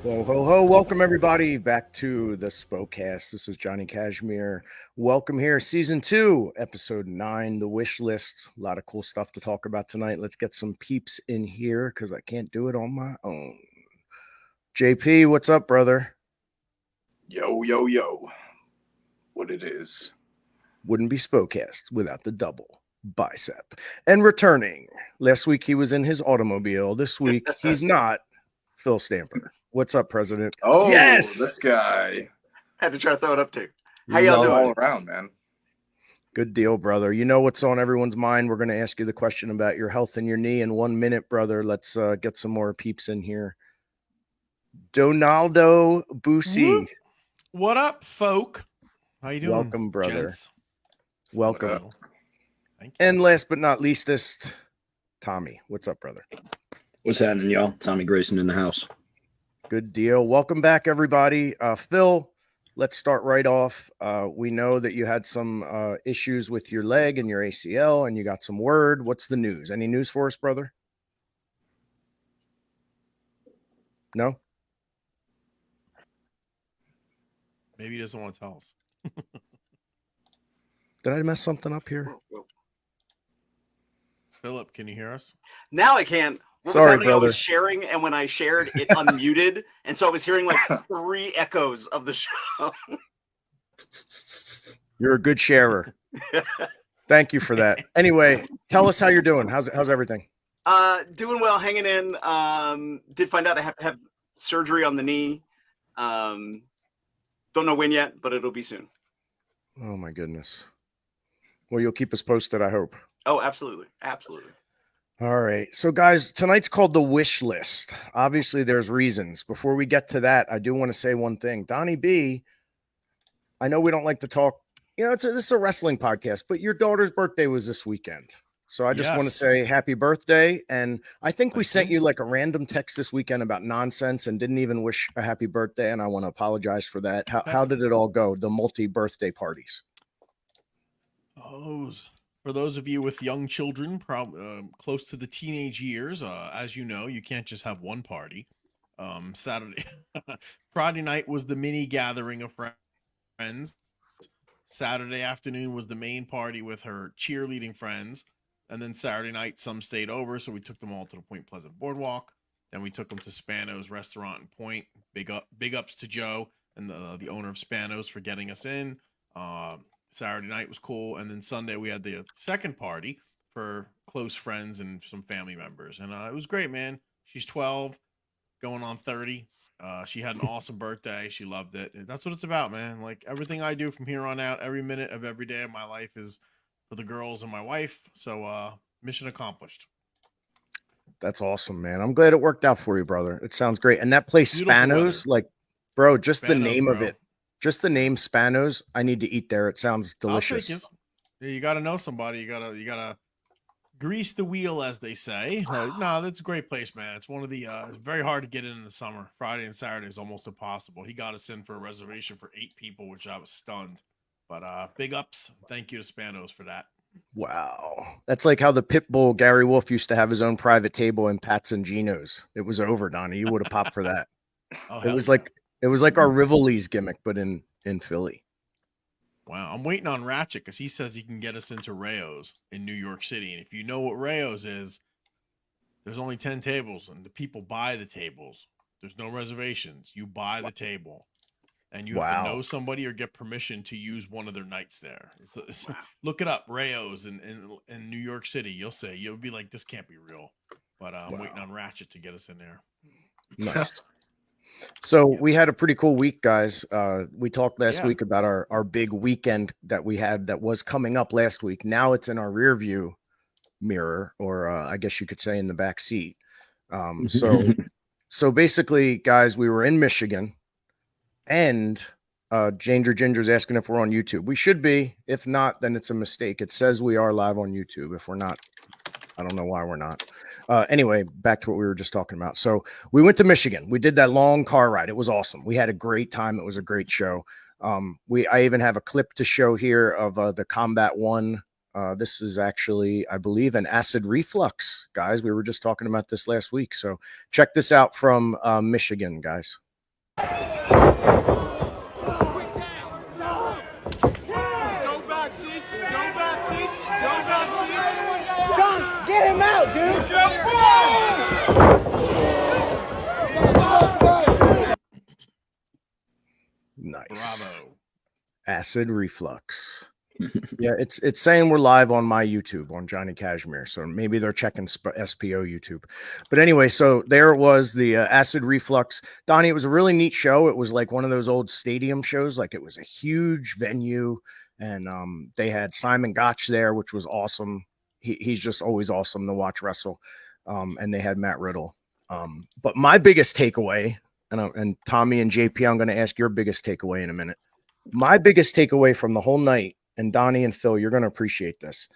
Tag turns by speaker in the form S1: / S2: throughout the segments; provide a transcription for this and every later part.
S1: Whoa, ho, ho. Welcome, everybody, back to the SpoCast. This is Johnny Cashmere. Welcome here, Season 2, Episode 9, The Wish List. A lot of cool stuff to talk about tonight. Let's get some peeps in here because I can't do it on my own. JP, what's up, brother?
S2: Yo. What it is.
S1: Wouldn't be SpoCast without the double bicep. And returning. Last week, he was in his automobile. This week, he's not. Phil Stamper. What's up, President?
S2: Oh,
S1: yes!
S2: This guy.
S3: Had to try to throw it up too. How y'all doing?
S2: All around, man.
S1: Good deal, brother. You know what's on everyone's mind. We're going to ask you the question about your health and your knee in 1 minute, brother. Let's get some more peeps in here. Donaldo Busi.
S4: What up, folk? How you doing?
S1: Welcome, brother.
S4: Gents?
S1: Welcome.
S4: Thank you.
S1: And last but not leastest, Tommy. What's up, brother?
S5: What's happening, y'all? Tommy Grayson in the house.
S1: Good deal. Welcome back, everybody. Phil, let's start right off. We know that you had some issues with your leg and your ACL, and you got some word. What's the news? Any news for us, brother? No?
S4: Maybe he doesn't want to tell us.
S1: Did I mess something up here?
S3: Whoa.
S4: Philip, can you hear us?
S3: Now I can. What
S1: Sorry,
S3: was happening?
S1: brother.
S3: I was sharing, and when I shared, it unmuted, and so I was hearing like 3 echoes of the show.
S1: You're a good sharer. Thank you for that. Anyway, tell us how you're doing. How's everything?
S3: Doing well, hanging in. Did find out I have to have surgery on the knee. Don't know when yet, but it'll be soon.
S1: Oh my goodness. Well, you'll keep us posted, I hope.
S3: Oh, absolutely.
S1: All right. So, guys, tonight's called the Wish List. Obviously, there's reasons. Before we get to that, I do want to say one thing. Donnie B, I know we don't like to talk. You know, this is a wrestling podcast, but your daughter's birthday was this weekend. So I just want to say happy birthday. And I think we sent you like a random text this weekend about nonsense and didn't even wish a happy birthday. And I want to apologize for that. How did it all go? The multi-birthday parties.
S4: For those of you with young children, close to the teenage years, as you know, you can't just have one party. Friday night was the mini gathering of friends. Saturday afternoon was the main party with her cheerleading friends. And then Saturday night, some stayed over, so we took them all to the Point Pleasant Boardwalk. Then we took them to Spano's restaurant in Point. Big ups to Joe and the owner of Spano's for getting us in. Saturday night was cool, and then Sunday we had the second party for close friends and some family members, and it was great, man. She's 12, going on 30. She had an awesome birthday. She loved it. That's what it's about, man. Like everything I do from here on out, every minute of every day of my life is for the girls and my wife. So mission accomplished.
S1: That's awesome, man. I'm glad it worked out for you, brother. It sounds great. And that place, Spano's, like, bro, just Spano's, the name of it. Just the name Spano's, I need to eat there. It sounds delicious.
S4: You got to know somebody. You gotta grease the wheel, as they say. No, that's a great place, man. It's one of the it's very hard to get in the summer. Friday and Saturday is almost impossible. He got us in for a reservation for 8 people, which I was stunned. But big ups. Thank you to Spano's for that.
S1: Wow. That's like how the Pitbull Gary Wolf used to have his own private table in Pat's and Gino's. It was over, Donnie. You would have popped for that. It was like our Rivoli's gimmick, but in Philly.
S4: Wow. I'm waiting on Ratchet because he says he can get us into Rayo's in New York City. And if you know what Rayo's is, there's only 10 tables and the people buy the tables. There's no reservations. You buy the table and you have to know somebody or get permission to use one of their nights there. Look it up. Rayo's in New York City. You'll be like, this can't be real. But I'm waiting on Ratchet to get us in there.
S1: Nice. So we had a pretty cool week, guys. We talked last week about our big weekend that we had that was coming up last week. Now it's in our rear view mirror, or I guess you could say in the back seat. So basically, guys, we were in Michigan, and Ginger's asking if we're on YouTube. We should be. If not, then it's a mistake. It says we are live on YouTube. If we're not, I don't know why we're not. Anyway, back to what we were just talking about. So we went to Michigan. We did that long car ride. It was awesome. We had a great time. It was a great show. I even have a clip to show here of the Combat One. This is actually, I believe, an acid reflux, guys. We were just talking about this last week. So check this out from Michigan, guys.
S6: Sean, get him out, dude!
S1: Nice.
S4: Bravo.
S1: Acid reflux. Yeah, it's saying we're live on my YouTube on Johnny Cashmere, so maybe they're checking SPO YouTube. But anyway, so there it was, the acid reflux. Donnie, it was a really neat show. It was like one of those old stadium shows, like it was a huge venue, and they had Simon Gotch there, which was awesome. He's just always awesome to watch wrestle. And they had Matt Riddle. But my biggest takeaway, and Tommy and JP, I'm going to ask your biggest takeaway in a minute. My biggest takeaway from the whole night, and Donnie and Phil, you're going to appreciate this.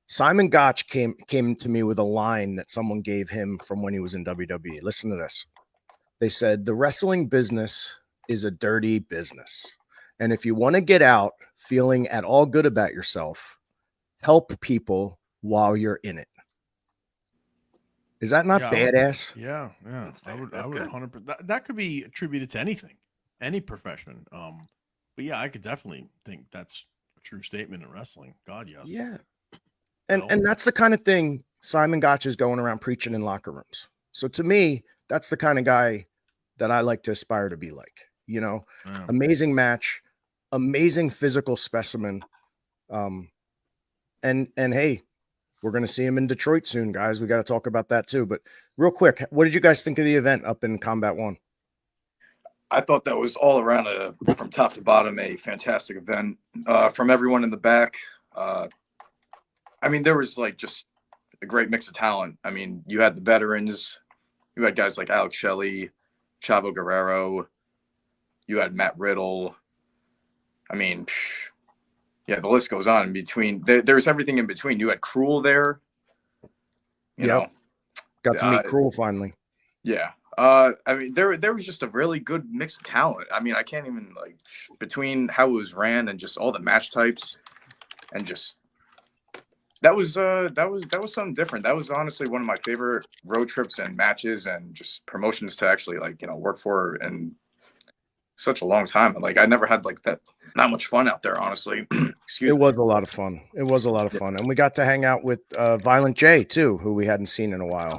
S1: Simon Gotch came to me with a line that someone gave him from when he was in WWE. Listen to this. They said, the wrestling business is a dirty business. And if you want to get out feeling at all good about yourself, help people while you're in it. Is that not badass?
S4: Yeah.
S3: That's
S4: I
S3: fair.
S4: would
S3: That's good.
S4: 100%. That could be attributed to anything, any profession. But yeah, I could definitely think that's a true statement in wrestling. God, yes.
S1: Yeah. And that's the kind of thing Simon Gotch is going around preaching in locker rooms. So to me, that's the kind of guy that I like to aspire to be like, you know, amazing match, amazing physical specimen. And hey, we're going to see him in Detroit soon, guys. We got to talk about that too. But real quick, what did you guys think of the event up in Combat One?
S2: I thought that was all around from top to bottom a fantastic event. From everyone in the back. I mean, there was like just a great mix of talent. I mean, you had the veterans, you had guys like Alex Shelley, Chavo Guerrero, you had Matt Riddle. I mean, yeah, the list goes on in between. There's everything in between. You had Cruel there. You know,
S1: got to meet Cruel finally.
S2: Yeah. I mean, there was just a really good mix of talent. I mean, I can't even between how it was ran and just all the match types, and just that was something different. That was honestly one of my favorite road trips and matches and just promotions to actually work for in such a long time. I never had that much fun out there, honestly. Excuse me.
S1: It was a lot of fun. It was a lot of fun, and we got to hang out with Violent J too, who we hadn't seen in a while.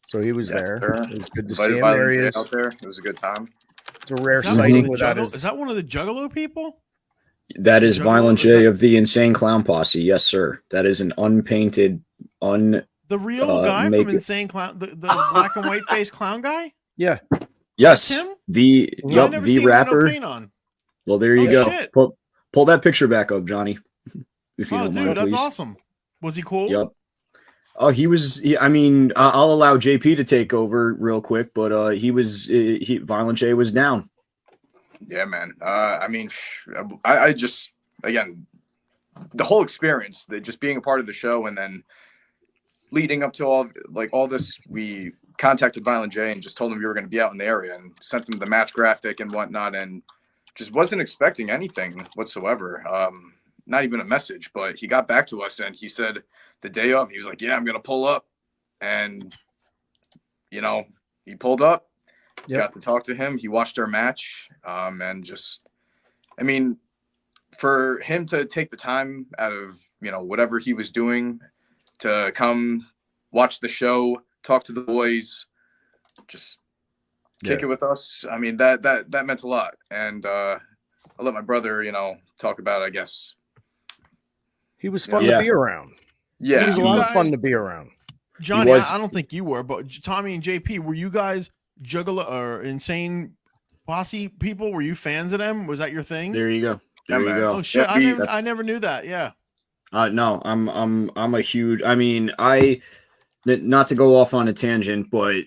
S1: So he was there.
S2: Sir.
S1: It was good to
S2: Invited
S1: see him.
S2: Violent
S1: There he
S2: J
S1: is.
S2: out there. It was a good time.
S1: It's a rare
S4: Is that
S1: sighting
S4: one of the
S1: without
S4: Is that one of the Juggalo people?
S5: That is
S4: Juggalo,
S5: Violent
S4: is
S5: J
S4: that-
S5: of the Insane Clown Posse. Yes, sir. That is an unpainted,
S4: The real guy from
S5: naked-
S4: Insane Clown, the black and white face clown guy?
S1: Yeah.
S5: Yes,
S4: That's him?
S5: the
S4: I've
S5: yup,
S4: never
S5: the
S4: seen him with
S5: rapper.
S4: no paint on.
S5: Well, there you
S4: Oh,
S5: go.
S4: shit.
S5: Pull that picture back up, Johnny. If you
S4: Oh,
S5: don't
S4: dude,
S5: mind,
S4: that's
S5: please.
S4: awesome. Was he cool?
S5: Yep. Oh, he was. I mean, I'll allow JP to take over real quick, but Violent J was down.
S2: Yeah, man. I mean, I just, again, the whole experience, just being a part of the show, and then leading up to all this, we contacted Violent J and just told him we were going to be out in the area and sent him the match graphic and whatnot, and just wasn't expecting anything whatsoever. Not even a message, but he got back to us and he said the day of, he was like, yeah, I'm going to pull up. And, he pulled up, got to talk to him. He watched our match. And just, I mean, for him to take the time out of, whatever he was doing to come watch the show, talk to the boys, just kick it with us. I mean, that meant a lot. And I'll let my brother, talk about, I guess.
S1: He was fun to be around.
S2: Yeah.
S1: He was a lot of fun to be around.
S4: Johnny, I don't think you were, but Tommy and JP, were you guys Juggalo or Insane Posse people? Were you fans of them? Was that your thing?
S5: There you go. There you go.
S4: Oh shit!
S2: Yeah,
S4: I never knew that. Yeah.
S5: No, I'm a huge. I mean, not to go off on a tangent, but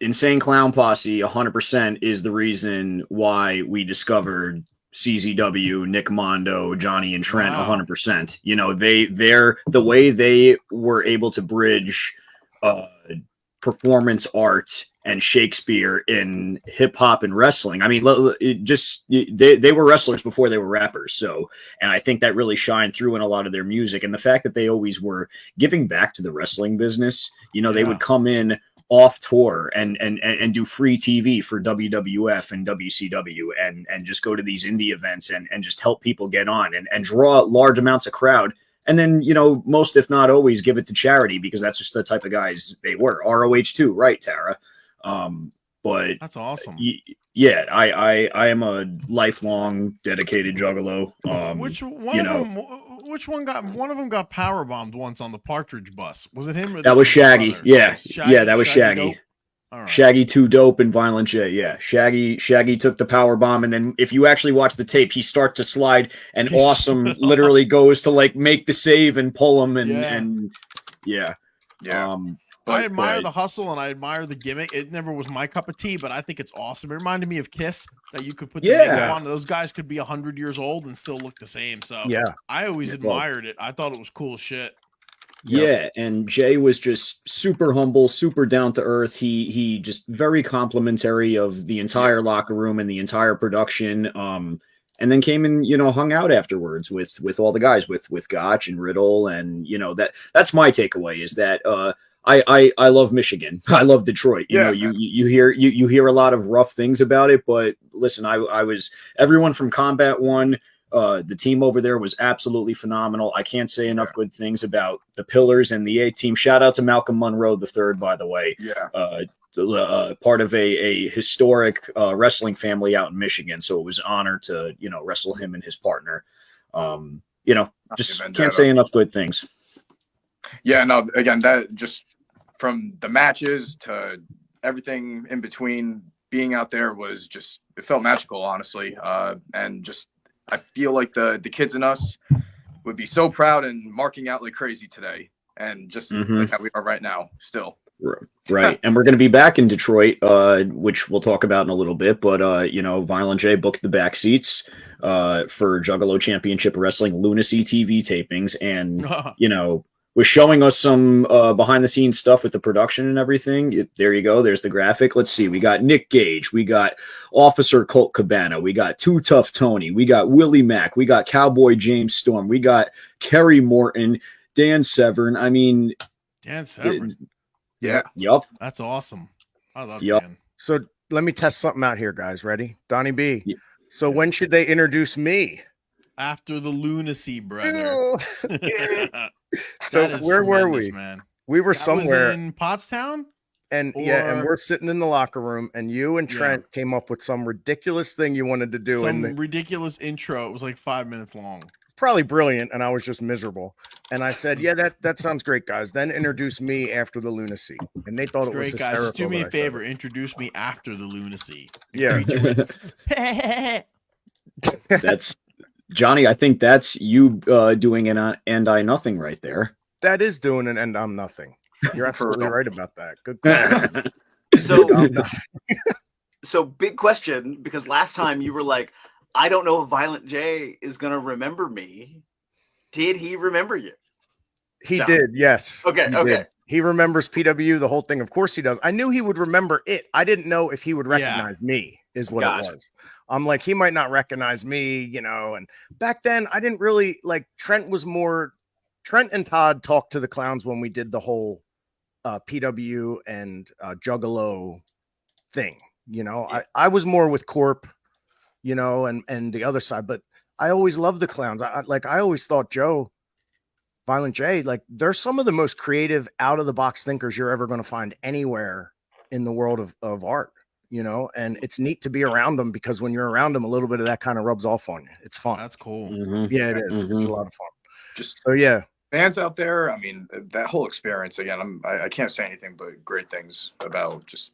S5: Insane Clown Posse 100% is the reason why we discovered CZW, Nick Mondo, Johnny and Trent. 100%. They're the way they were able to bridge performance art and Shakespeare in hip hop and wrestling. I mean, they were wrestlers before they were rappers. So, and I think that really shined through in a lot of their music, and the fact that they always were giving back to the wrestling business. They would come in off tour and do free TV for WWF and WCW and just go to these indie events and just help people get on and draw large amounts of crowd. And then, you know, most, if not always, give it to charity because that's just the type of guys they were. ROH too, right, Tara? But
S4: that's awesome.
S5: Yeah, I am a lifelong dedicated Juggalo.
S4: Which one got power bombed once on the Partridge bus? Was it him? Or
S5: that was Shaggy. Yeah, that was Shaggy.
S4: Right.
S5: Shaggy, Too Dope, and Violent J. Yeah, Shaggy took the power bomb, and then if you actually watch the tape, he starts to slide, and Awesome literally goes to like make the save and pull him, and yeah.
S4: I admire the hustle and I admire the gimmick. It never was my cup of tea, but I think it's awesome. It reminded me of Kiss that you could put the makeup on. Those guys could be 100 years old and still look the same. So I always admired it. I thought it was cool shit.
S5: Yeah, and Jay was just super humble, super down to earth. He just very complimentary of the entire locker room and the entire production. And then came and, you know, hung out afterwards with all the guys, with Gotch and Riddle, and you know that's my takeaway is that I love Michigan. I love Detroit. You know, you hear a lot of rough things about it, but listen, I was everyone from Combat One. The team over there was absolutely phenomenal. I can't say enough good things about the Pillars and the A team. Shout out to Malcolm Monroe III, by the way. Part of a historic wrestling family out in Michigan. So it was an honor to, you know, wrestle him and his partner. You know, just can't say enough good things.
S2: Yeah, no, again, that just from the matches to everything in between, being out there was just, it felt magical, honestly. And just, I feel like the kids in us would be so proud and marking out like crazy today. And just like how we are right now still.
S5: Right. And we're going to be back in Detroit, which we'll talk about in a little bit. But, you know, Violent J booked the back seats for Juggalo Championship Wrestling Lunacy TV tapings. And, you know, was showing us some behind the scenes stuff with the production and everything. There you go. There's the graphic. Let's see. We got Nick Gage. We got Officer Colt Cabana. We got Too Tough Tony. We got Willie Mack. We got Cowboy James Storm. We got Kerry Morton, Dan Severn. I mean,
S4: Dan Severn.
S5: Yup.
S4: That's awesome. I love Dan.
S1: So let me test something out here, guys. Ready? Donnie B. Yeah. So when should they introduce me?
S4: After the lunacy, brother.
S1: So where were we?
S4: Man.
S1: We were somewhere
S4: in Pottstown,
S1: and and we're sitting in the locker room, and you and Trent came up with some ridiculous thing you wanted to do.
S4: Some ridiculous intro. It was like 5 minutes long.
S1: Probably brilliant, and I was just miserable. And I said, "Yeah, that sounds great, guys." Then introduce me after the lunacy, and they thought it was hysterical.
S4: Guys, do me a favor, introduce me after the lunacy.
S1: Yeah,
S5: that's. Johnny, I think that's you doing an and I nothing right there.
S1: That is doing an and I'm nothing. You're absolutely right about that. Good question.
S3: So big question, because last time you were like, I don't know if Violent J is going to remember me. Did he remember you?
S1: He did, yes.
S3: Okay.
S1: He remembers PW, the whole thing. Of course he does. I knew he would remember it. I didn't know if he would recognize me is what it was. I'm like, he might not recognize me, you know, and back then I didn't really like Trent and Todd talked to the clowns when we did the whole PW and Juggalo thing, you know. I was more with Corp, you know, and the other side, but I always loved the clowns. I always thought Joe, Violent J, like they're some of the most creative out of the box thinkers you're ever going to find anywhere in the world of art. You know, and it's neat to be around them because when you're around them, a little bit of that kind of rubs off on you. It's fun.
S4: That's cool.
S1: Yeah, it is. It's a lot of fun.
S2: Just
S1: so
S2: fans out there. I mean, that whole experience again. I can't say anything but great things about just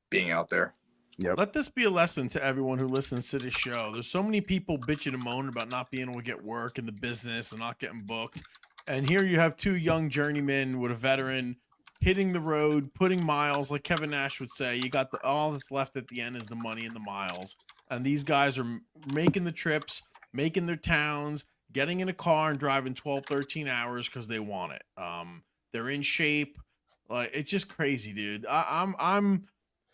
S2: being out there.
S1: Yep.
S4: Let this be a lesson to everyone who listens to this show. There's so many people bitching and moaning about not being able to get work in the business and not getting booked. And here you have two young journeymen with a veteran hitting the road, putting miles, like Kevin Nash would say. You got all that's left at the end is the money and the miles. And these guys are making the trips, making their towns, getting in a car and driving 12, 13 hours because they want it. They're in shape. Like, it's just crazy, dude. I'm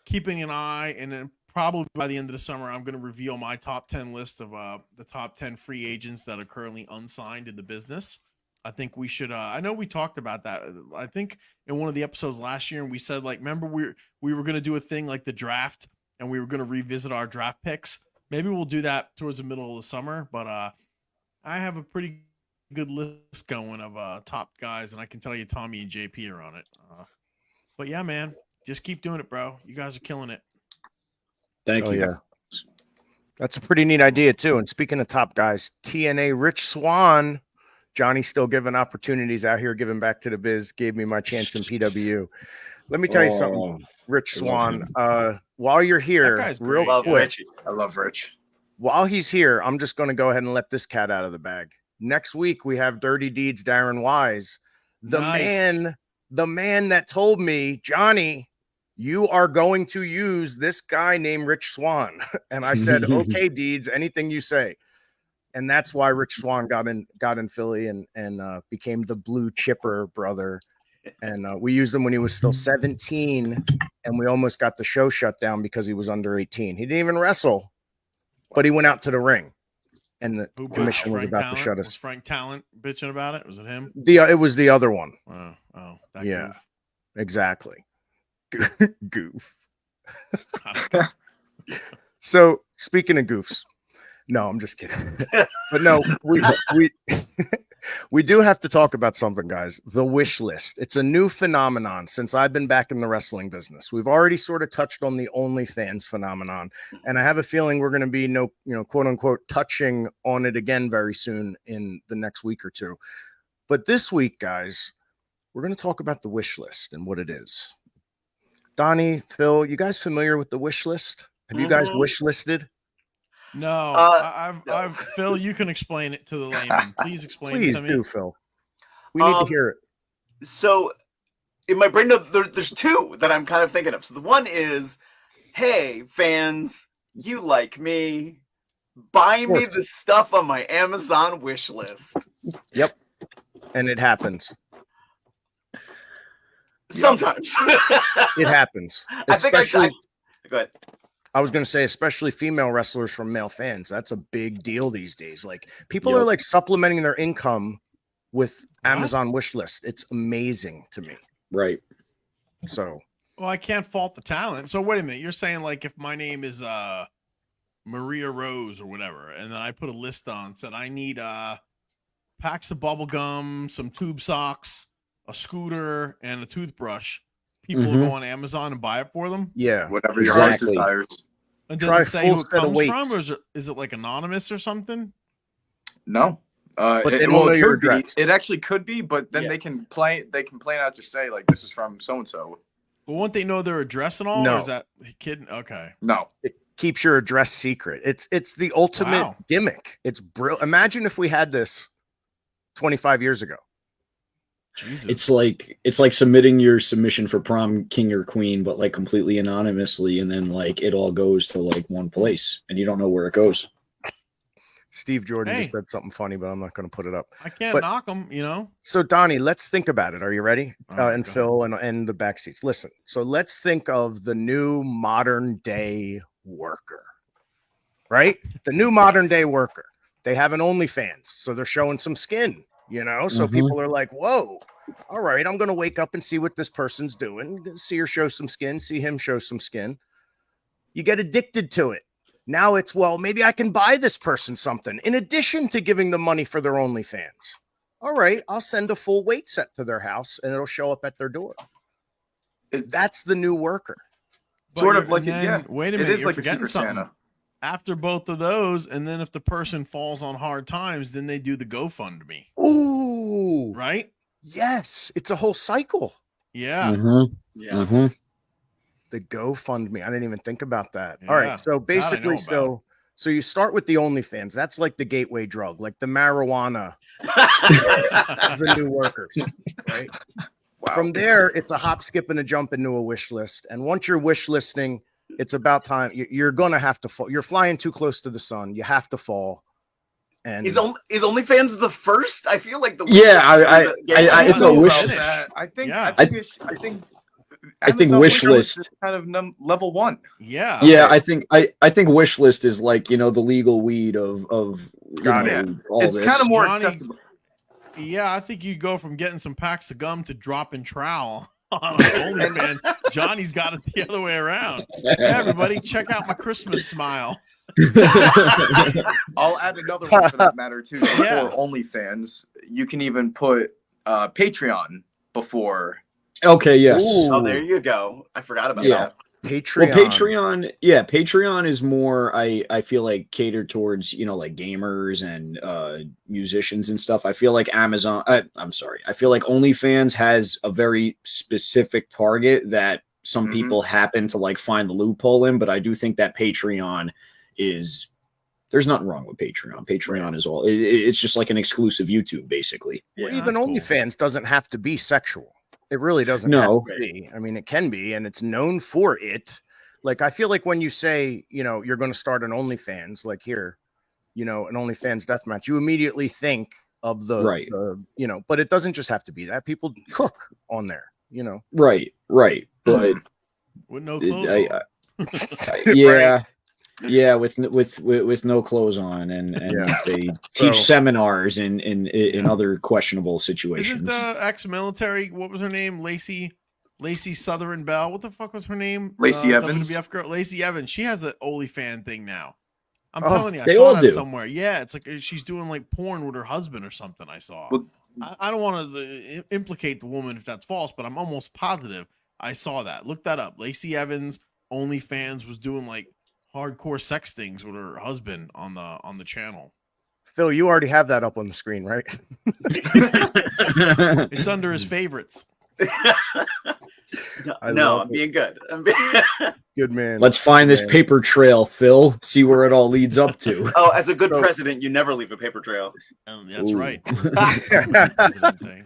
S4: keeping an eye, and then probably by the end of the summer, I'm going to reveal my top 10 list of the top 10 free agents that are currently unsigned in the business. I think we should. I know we talked about that. I think in one of the episodes last year, and we said like, remember we were going to do a thing like the draft, and we were going to revisit our draft picks. Maybe we'll do that towards the middle of the summer. But I have a pretty good list going of top guys, and I can tell you Tommy and JP are on it. But yeah, man, just keep doing it, bro. You guys are killing it.
S5: Thank you.
S1: Yeah. That's a pretty neat idea too. And speaking of top guys, TNA Rich Swann, Johnny's still giving opportunities out here, giving back to the biz, gave me my chance in PW. Let me tell you something, Rich Swann. While you're here, real quick,
S2: I love Rich.
S1: While he's here, I'm just going to go ahead and let this cat out of the bag. Next week, we have Dirty Deeds Darren Wise, the man that told me, Johnny, you are going to use this guy named Rich Swann. And I said, okay, Deeds, anything you say. And that's why Rich Swann got in Philly and became the Blue Chipper brother. And we used him when he was still 17, and we almost got the show shut down because he was under 18. He didn't even wrestle, but he went out to the ring, and the commission was about to shut us.
S4: Was Frank Talent bitching about it? Was it him?
S1: It was the other one.
S4: That
S1: yeah,
S4: goof.
S1: Exactly. Goof. So speaking of goofs, no, I'm just kidding. But no, we do have to talk about something, guys. The wish list. It's a new phenomenon since I've been back in the wrestling business. We've already sort of touched on the OnlyFans phenomenon, and I have a feeling we're going to be quote unquote touching on it again very soon in the next week or two. But this week, guys, we're going to talk about the wish list and what it is. Donnie, Phil, you guys familiar with the wish list? Have you guys wish listed?
S4: No, I've Phil, you can explain it to the layman. Please explain it to me.
S1: Please do, Phil. We need to hear it.
S3: So in my brain, there's two that I'm kind of thinking of. So the one is, hey, fans, you like me. Buy me the stuff on my Amazon wish list.
S1: Yep. And it happens.
S3: Sometimes.
S1: It happens.
S3: I think go ahead.
S1: I was going to say, especially female wrestlers from male fans. That's a big deal these days. Like, people are like supplementing their income with Amazon wish list. It's amazing to me.
S5: Right.
S1: So.
S4: Well, I can't fault the talent. So wait a minute. You're saying like if my name is Maria Rose or whatever, and then I put a list on, said I need packs of bubble gum, some tube socks, a scooter, and a toothbrush. People will go on Amazon and buy it for them.
S1: Yeah,
S2: whatever your heart desires.
S4: And does it say who it comes from, or is it like anonymous or something?
S2: No.
S1: But
S2: it actually could be, but then they can plain out just say like this is from so and so.
S4: But won't they know their address and all?
S1: No.
S4: Or is that kidding? Okay.
S2: No.
S1: It keeps your address secret. It's the ultimate gimmick. It's brilliant. Imagine if we had this 25 years ago.
S4: Jesus.
S5: It's like submitting your submission for prom king or queen, but like completely anonymously, and then like it all goes to like one place, and you don't know where it goes.
S1: Steve Jordan just said something funny, but I'm not going to put it up.
S4: I can't knock them,
S1: So Donnie, let's think about it. Are you ready? And Phil and the backseats. Listen. So let's think of the new modern day worker, right? The new modern day worker. They have an OnlyFans, so they're showing some skin. So people are like, whoa, all right, I'm going to wake up and see what this person's doing. See her show some skin, see him show some skin. You get addicted to it. Now it's, well, maybe I can buy this person something in addition to giving them money for their OnlyFans. All right, I'll send a full weight set to their house and it'll show up at their door. That's the new worker.
S4: But
S2: sort of like,
S4: wait a minute,
S2: it is
S4: you're
S2: like
S4: forgetting
S2: a
S4: something.
S2: Santa.
S4: After both of those, and then if the person falls on hard times, then they do the GoFundMe.
S1: Ooh.
S4: Right?
S1: Yes. It's a whole cycle.
S4: Yeah.
S1: The GoFundMe. I didn't even think about that.
S4: Yeah.
S1: All right. So basically, so you start with the OnlyFans. That's like the gateway drug, like the marijuana of the new workers, right? Wow. From there, it's a hop, skip, and a jump into a wish list. And once you're wish listing, it's about time. You're going to have to fall. You're flying too close to the sun. You have to fall. And
S3: is OnlyFans the first? I feel like the
S2: I think
S5: wish list
S2: is kind of level one.
S4: Yeah.
S5: Yeah, I think wish list is like the legal weed of
S2: Got it.
S5: all
S2: it's
S5: this.
S2: kind of more acceptable.
S4: Yeah, I think you go from getting some packs of gum to dropping trowel on OnlyFans. Johnny's got it the other way around. Hey, everybody, check out my Christmas smile.
S2: I'll add another one for that matter too.
S4: Yeah.
S2: For OnlyFans, you can even put Patreon before.
S5: Okay, yes.
S1: Ooh.
S3: Oh, there you go. I forgot about
S5: Yeah.
S3: that.
S1: Patreon.
S5: Well, Patreon is more, I feel like, catered towards, like gamers and musicians and stuff. I feel like I feel like OnlyFans has a very specific target that some people happen to like find the loophole in, but I do think that Patreon is, there's nothing wrong with Patreon. Patreon is all, it's just like an exclusive YouTube, basically.
S1: Well,
S4: Yeah,
S1: even
S4: that's cool.
S1: OnlyFans doesn't have to be sexual. It really doesn't
S5: No.
S1: have to be. I mean, it can be, and it's known for it. Like, I feel like when you say, you're going to start an OnlyFans, like here, an OnlyFans deathmatch, you immediately think of the but it doesn't just have to be that. People cook on there,
S5: Right. But
S4: With no clothes on.
S5: yeah. Yeah, with no clothes on, and they teach seminars in other questionable situations.
S4: Isn't the ex-military, what was her name? Lacey Southern Bell. What the fuck was her name?
S2: Lacey Evans.
S4: WWF girl. Lacey Evans. She has an OnlyFans thing now. I'm
S1: Oh,
S4: telling you, I
S5: they
S4: saw
S5: all
S4: that
S5: do.
S4: somewhere. Yeah, it's like she's doing like porn with her husband or something. I saw.
S2: Well,
S4: I don't want to implicate the woman if that's false, but I'm almost positive I saw that. Look that up. Lacey Evans OnlyFans was doing like hardcore sex things with her husband on the channel.
S1: Phil, you already have that up on the screen, right?
S4: It's under his favorites.
S3: I'm being good.
S1: Good man.
S5: Let's find this paper trail, Phil. See where it all leads up to.
S3: Oh, as a good president, you never leave a paper trail.
S4: That's
S5: Ooh.
S4: right. President thing.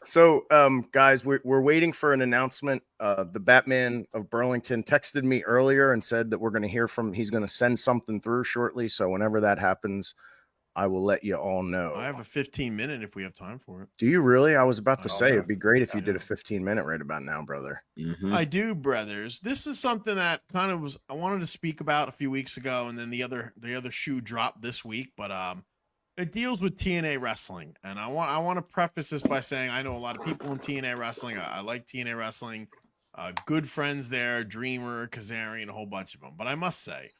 S1: So, guys, we're waiting for an announcement. The Batman of Burlington texted me earlier and said that we're going to hear from. He's going to send something through shortly. So whenever that happens, I will let you all know.
S4: I have a 15-minute if we have time for it.
S1: Do you really? I was about to
S4: Oh,
S1: say
S4: yeah.
S1: it'd be great if you did a
S4: Yeah.
S1: 15-minute right about now, brother.
S5: Mhm.
S4: I do, brothers. This is something that kind of I wanted to speak about a few weeks ago, and then the other shoe dropped this week. But it deals with TNA wrestling, and I want to preface this by saying I know a lot of people in TNA wrestling. I like TNA wrestling. Good friends there, Dreamer, Kazarian, a whole bunch of them. But I must say,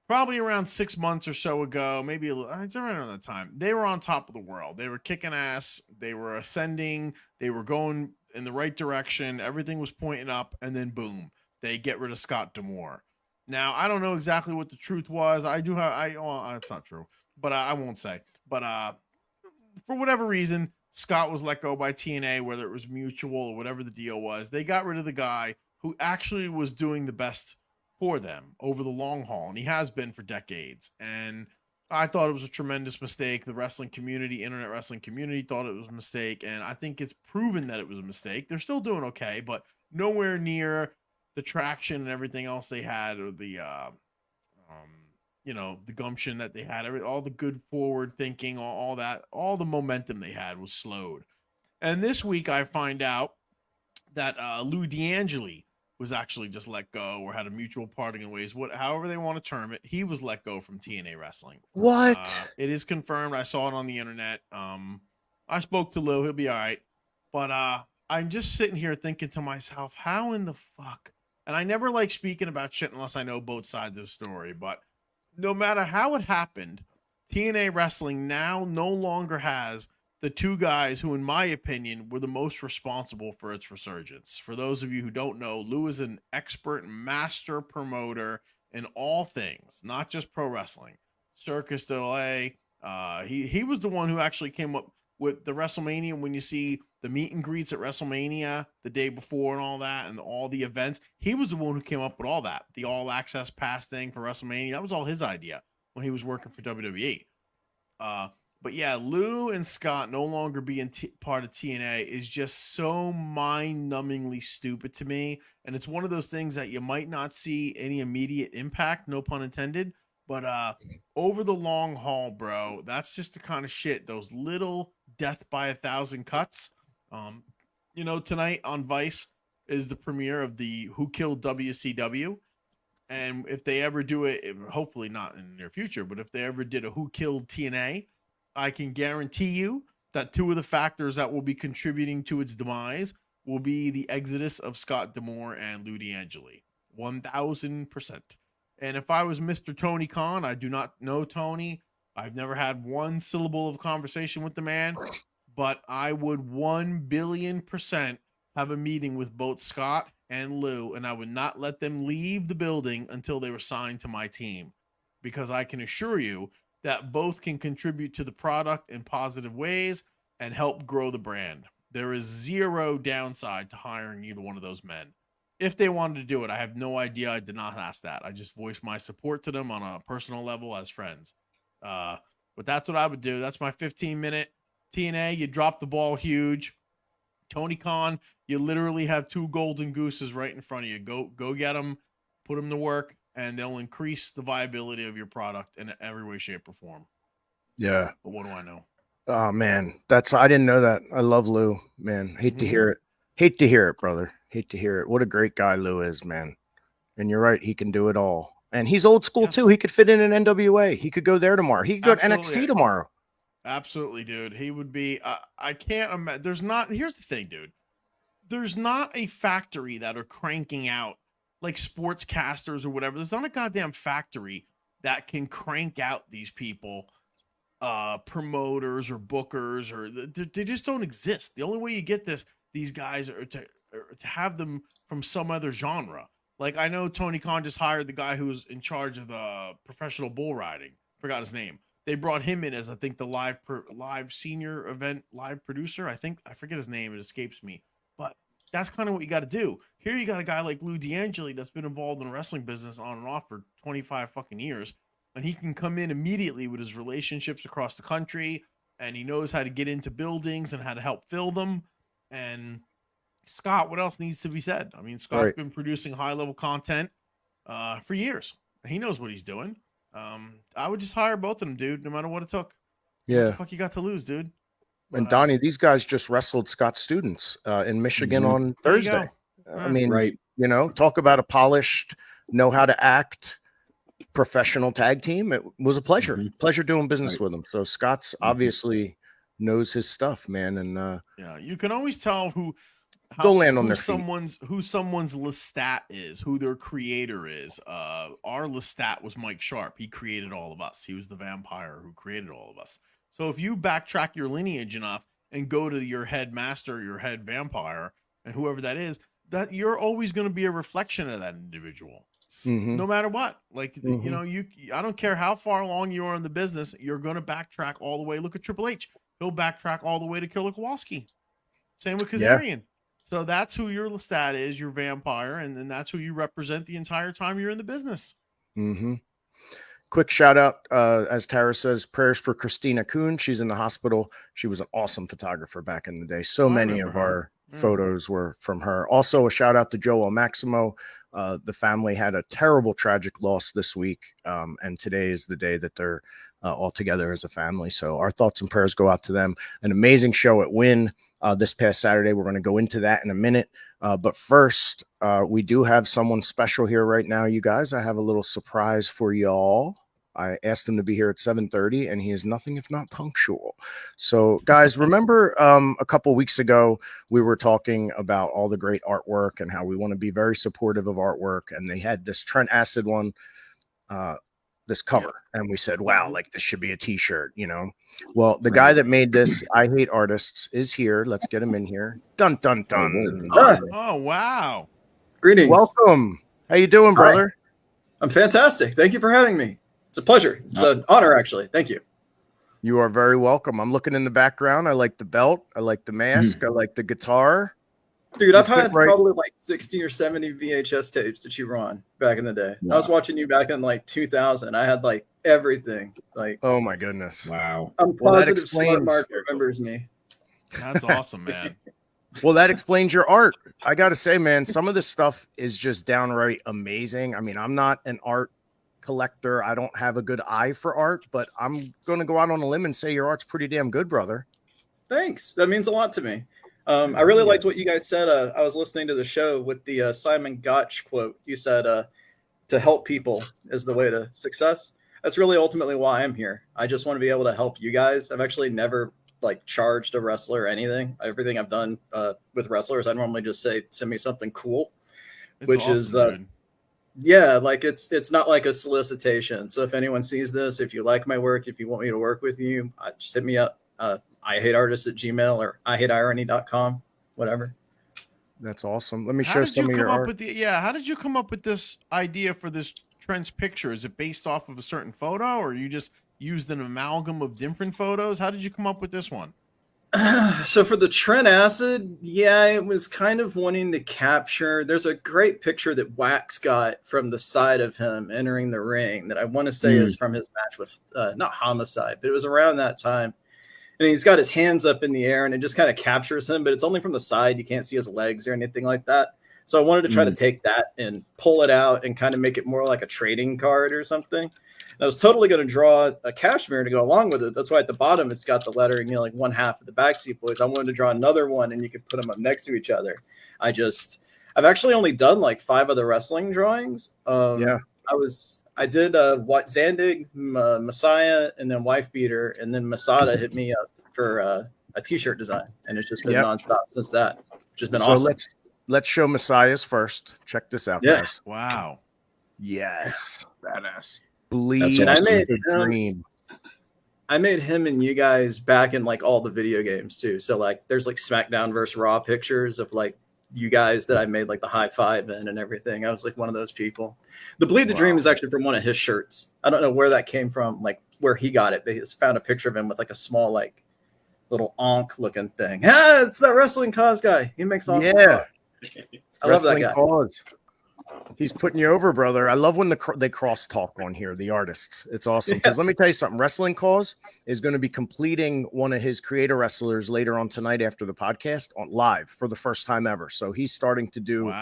S4: probably around 6 months or so ago, maybe it's around that time, they were on top of the world. They were kicking ass. They were ascending. They were going in the right direction. Everything was pointing up, and then boom, they get rid of Scott D'Amore. Now, I don't know exactly what the truth was. It's not true, but I won't say. But for whatever reason, Scott was let go by TNA, whether it was mutual or whatever the deal was. They got rid of the guy who actually was doing the best for them over the long haul, and he has been for decades. And I thought it was a tremendous mistake. The wrestling community, internet wrestling community, thought it was a mistake, and I think it's proven that it was a mistake. They're still doing okay, but nowhere near the traction and everything else they had, or the the gumption that they had, all the good forward thinking, all that, all the momentum they had was slowed. And this week I find out that Lou D'Angeli was actually just let go, or had a mutual parting in ways, however they want to term it. He was let go from TNA Wrestling.
S1: What?
S4: It is confirmed. I saw it on the internet. I spoke to Lou. He'll be all right. But I'm just sitting here thinking to myself, how in the fuck? And I never like speaking about shit unless I know both sides of the story. But no matter how it happened, TNA Wrestling now no longer has the two guys who, in my opinion, were the most responsible for its resurgence. For those of you who don't know, Lou is an expert master promoter in all things, not just pro wrestling. Circus de LA. He was the one who actually came up with the WrestleMania. When you see the meet and greets at WrestleMania the day before and all that, and all the events, he was the one who came up with all that. The all access pass thing for WrestleMania, that was all his idea when he was working for WWE. But yeah, Lou and Scott no longer being part of TNA is just so mind-numbingly stupid to me. And it's one of those things that you might not see any immediate impact, no pun intended. But over the long haul, bro, that's just the kind of shit, those little death by 1,000 cuts. Tonight on Vice is the premiere of the Who Killed WCW. And if they ever do it, hopefully not in the near future, but if they ever did a Who Killed TNA, I can guarantee you that two of the factors that will be contributing to its demise will be the exodus of Scott D'Amore and Lou D'Angeli. 1000%. And if I was Mr. Tony Khan, I do not know Tony. I've never had one syllable of conversation with the man, but I would 1,000,000,000% have a meeting with both Scott and Lou, and I would not let them leave the building until they were signed to my team, because I can assure you that both can contribute to the product in positive ways and help grow the brand. There is zero downside to hiring either one of those men. If they wanted to do it, I have no idea. I did not ask that. I just voiced my support to them on a personal level as friends. But that's what I would do. That's my 15-minute TNA. You drop the ball huge. Tony Khan, you literally have two golden gooses right in front of you. Go get them, put them to work, and they'll increase the viability of your product in every way, shape, or form.
S1: Yeah.
S4: But what do I know?
S1: Oh man, I didn't know that. I love Lou, man. Hate to hear it. Hate to hear it, brother. Hate to hear it. What a great guy Lou is, man. And you're right, he can do it all. And he's old school too. He could fit in an NWA. He could go there tomorrow. He could go to NXT tomorrow.
S4: Absolutely, dude. He would be. I can't imagine. Here's the thing, dude. There's not a factory that are cranking out like sportscasters or whatever. There's not a goddamn factory that can crank out these people, promoters or bookers, or they just don't exist. The only way you get these guys are to have them from some other genre. Like, I know Tony Khan just hired the guy who's in charge of professional bull riding. Forgot his name. They brought him in as, I think, the live senior event live producer. I forget his name. It escapes me. But that's kind of what you got to do. Here you got a guy like Lou D'Angeli that's been involved in the wrestling business on and off for 25 fucking years. And he can come in immediately with his relationships across the country. And he knows how to get into buildings and how to help fill them. And Scott, what else needs to be said? I mean, Scott's been producing high-level content for years. He knows what he's doing. I would just hire both of them, dude, no matter what it took.
S1: Yeah.
S4: What the fuck you got to lose, dude?
S1: And Donnie, these guys just wrestled Scott's students in Michigan on Thursday. I mean, you know, talk about a polished, know how to act, professional tag team. It was a pleasure. Pleasure doing business with them. So Scott's obviously knows his stuff, man. And
S4: yeah, you can always tell who someone's Lestat is, who their creator is. Our Lestat was Mike Sharp. He created all of us. He was the vampire who created all of us. So if you backtrack your lineage enough and go to your head master, your head vampire, and whoever that is, that you're always going to be a reflection of that individual, no matter what. Like, you know, I don't care how far along you are in the business, you're going to backtrack all the way. Look at Triple H. He'll backtrack all the way to Killer Kowalski. Same with Kazarian. So that's who your Lestat is, your vampire, and that's who you represent the entire time you're in the business.
S1: Quick shout out, as Tara says, prayers for Christina Kuhn. She's in the hospital. She was an awesome photographer back in the day. So many of our photos were from her. Also, a shout out to Joe Maximo. The family had a terrible, tragic loss this week, and today is the day that they're all together as a family. So our thoughts and prayers go out to them. An amazing show at Wynn this past Saturday. We're going to go into that in a minute. But first, we do have someone special here right now, you guys. I have a little surprise for y'all. I asked him to be here at 7:30, and he is nothing if not punctual. So, guys, remember a couple weeks ago, we were talking about all the great artwork and how we want to be very supportive of artwork. And they had this Trent Acid one, this cover. And we said, wow, like this should be a t-shirt, you know? Well, the guy that made this, I Hate Artists, is here. Let's get him in here. Dun, dun, dun.
S4: Oh, wow.
S7: Greetings.
S1: Welcome. How you doing, brother?
S7: Hi. I'm fantastic. Thank you for having me. It's a pleasure. It's an honor, actually. Thank you.
S1: You are very welcome. I'm looking in the background. I like the belt. I like the mask. I like the guitar.
S7: Dude, I've had probably like 60 or 70 VHS tapes that you were on back in the day. Wow. I was watching you back in like 2000. I had like everything. Like,
S1: oh my goodness.
S5: Wow.
S7: I'm positive Smart Mark remembers me.
S4: That's awesome, man.
S1: Well, that explains your art. I got to say, man, some of this stuff is just downright amazing. I mean, I'm not an art collector. I don't have a good eye for art, but I'm going to go out on a limb and say your art's pretty damn good, brother.
S7: Thanks. That means a lot to me. I really liked what you guys said. I was listening to the show with the Simon Gotch quote. You said, to help people is the way to success. that's really ultimately why I'm here. I just want to be able to help you guys. I've actually never like charged a wrestler or anything. Everything I've done with wrestlers, I normally just say, send me something cool, which
S4: awesome,
S7: is
S4: dude.
S7: yeah, like it's not like a solicitation. So if anyone sees this, if you like my work, if you want me to work with you, just hit me up. IHateArtists@gmail or IHateIrony.com, whatever.
S1: That's awesome. Let me
S4: How
S1: show
S4: did you
S1: some of your
S4: come up
S1: art.
S4: with how did you come up with this idea for this Trent's picture? Is it based off of a certain photo, or you just used an amalgam of different photos? How did you come up with this one?
S7: So for the Trent Acid, yeah, it was kind of wanting to capture. There's a great picture that Wax got from the side of him entering the ring that I want to say is from his match with not Homicide, but it was around that time. And he's got his hands up in the air, and it just kind of captures him, but it's only from the side. You can't see his legs or anything like that. So I wanted to try to take that and pull it out and kind of make it more like a trading card or something. And I was totally going to draw a cashmere to go along with it. That's why at the bottom it's got the lettering, like one half of the BackSeat Boyz. I wanted to draw another one, and you could put them up next to each other. I've actually only done like 5 other wrestling drawings. I did Zandig, Messiah, and then Wife Beater, and then Masada hit me up for a T-shirt design, and it's just been nonstop since that, which has been awesome.
S1: Let's show Messiah's first. Check this out, guys.
S4: Wow.
S1: Yes.
S2: Badass.
S1: Bleed
S7: And I made him and you guys back in like all the video games too. So like there's like SmackDown versus Raw pictures of like you guys that I made like the high five in and everything. I was like one of those people. The Bleed the Dream is actually from one of his shirts. I don't know where that came from, like where he got it, but he's found a picture of him with like a small like little onk looking thing. Ah, it's that Wrestling Cause guy. He makes awesome.
S1: Yeah.
S7: I love that guy.
S1: Cause. He's putting you over, brother. I love when they cross talk on here, the artists. It's awesome. Because let me tell you something. Wrestling Cause is going to be completing one of his creator wrestlers later on tonight after the podcast on live for the first time ever. So he's starting to do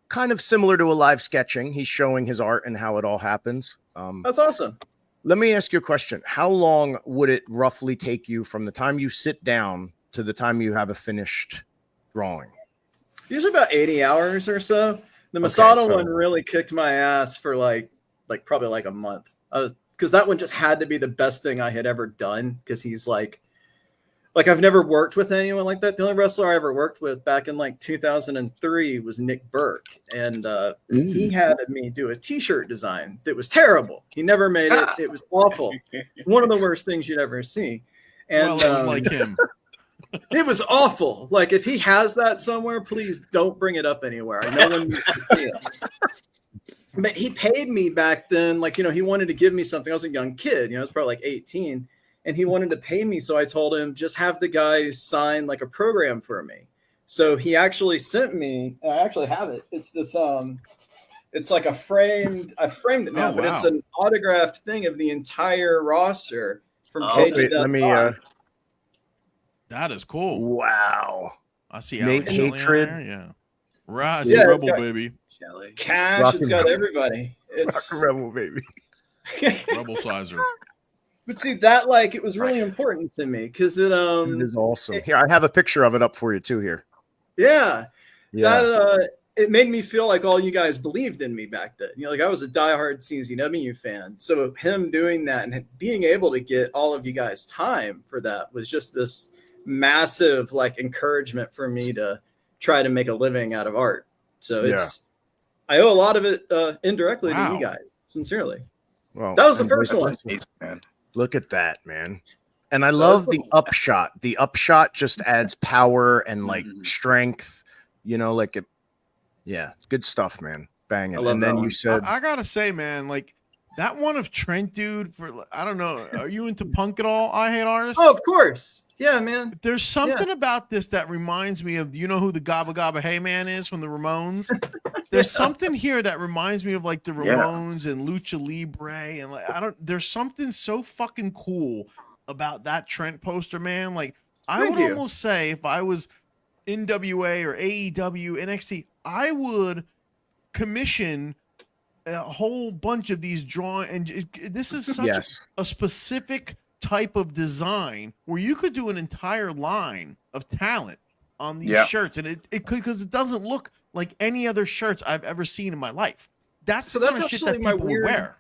S1: kind of similar to a live sketching. He's showing his art and how it all happens.
S7: That's awesome.
S1: Let me ask you a question. How long would it roughly take you from the time you sit down to the time you have a finished drawing?
S7: Usually about 80 hours or so. The Masada one really kicked my ass for like probably like a month. Because that one just had to be the best thing I had ever done. Because he's like I've never worked with anyone like that. The only wrestler I ever worked with back in like 2003 was Nick Burke. And he had me do a T-shirt design that was terrible. He never made it. It was awful. One of the worst things you'd ever see. And
S4: it was like him.
S7: It was awful. Like if he has that somewhere, please don't bring it up anywhere. I know when you see it. But he paid me back then. Like, he wanted to give me something. I was a young kid, I was probably like 18 and he wanted to pay me. So I told him, just have the guy sign like a program for me. So he actually sent me, and I actually have it. It's this, it's like I framed it now, but it's an autographed thing of the entire roster from Cage of Death.
S4: That is cool.
S1: Wow.
S4: I see
S1: Nate Hatred.
S4: There. Yeah. Right. I see Rebel Baby.
S7: Cash. It's got everybody. It's
S1: Rebel Baby.
S4: Rebel Sizer.
S7: But see that it was really important to me because it
S1: is awesome. Here, I have a picture of it up for you too here.
S7: Yeah. That it made me feel like all you guys believed in me back then. I was a diehard CZW fan. So him doing that and being able to get all of you guys time for that was just this massive encouragement for me to try to make a living out of art. So I owe a lot of it indirectly to you guys, sincerely.
S1: Well,
S7: that was the first one.
S2: Man.
S1: Look at that, man. And I love the upshot. The upshot just adds power and strength, good stuff, man. Banging. And then you said,
S4: I gotta say, man, that one of Trent, dude, I don't know. Are you into punk at all? I Hate Artists?
S7: Oh, of course. Yeah, man.
S4: There's something about this that reminds me of, who the Gabba Gabba Hey Man is from the Ramones? There's something here that reminds me of the Ramones and Lucha Libre. And there's something so fucking cool about that Trent poster, man. I would almost say if I was NWA or AEW, NXT, I would commission a whole bunch of these drawing. And this is such a specific type of design where you could do an entire line of talent on these shirts, and it could, because it doesn't look like any other shirts I've ever seen in my life. That's the kind of shit that people would wear.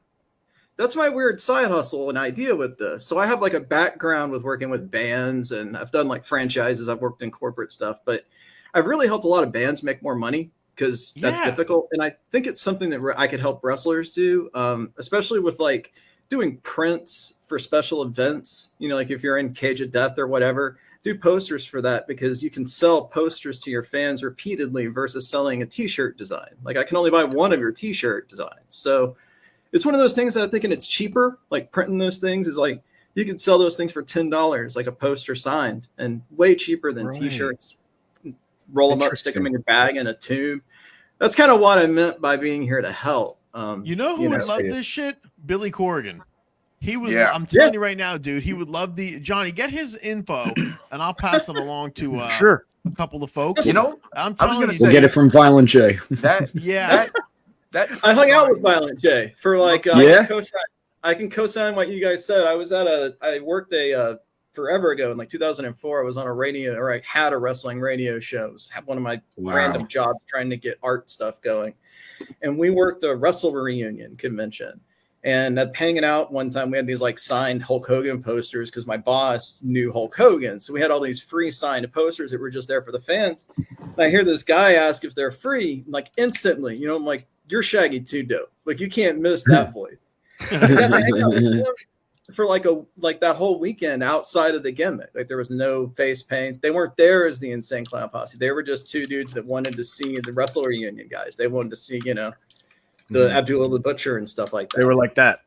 S7: that's my weird side hustle and idea with this. So I have like a background with working with bands, and I've done like franchises. I've worked in corporate stuff, but I've really helped a lot of bands make more money because that's difficult. And I think it's something that I could help wrestlers do, especially with like doing prints for special events. You know, like if you're in Cage of Death or whatever, do posters for that, because you can sell posters to your fans repeatedly versus selling a t-shirt design. Like I can only buy one of your t-shirt designs. So it's one of those things that I'm thinking it's cheaper. Like printing those things is like, you could sell those things for $10, like a poster signed, and way cheaper than t-shirts. Roll them up, stick them in your bag in a tube. That's kind of what I meant by being here to help.
S4: You know who would love this shit? Billy Corgan. He would. Yeah. I'm telling you right now, dude. He would love Johnny. Get his info, and I'll pass it along to a couple of folks.
S2: You know,
S4: I'm telling you,
S5: we'll get it from Violent J.
S3: That
S7: I hung out with Violent J for like I can co-sign what you guys said. I worked forever ago in like 2004. I was on a radio, or I had a wrestling radio show. It was one of my random jobs trying to get art stuff going, and we worked a Wrestle Reunion convention. And hanging out one time, we had these like signed Hulk Hogan posters because my boss knew Hulk Hogan. So we had all these free signed posters that were just there for the fans. And I hear this guy ask if they're free, like instantly, you know, I'm like, you're Shaggy too dope. Like you can't miss that voice. I got to hang out with him for like that whole weekend outside of the gimmick. Like there was no face paint. They weren't there as the Insane Clown Posse. They were just two dudes that wanted to see the Wrestle Reunion guys. They wanted to see, you know, the Abdullah the Butcher and stuff like that.
S1: They were like that.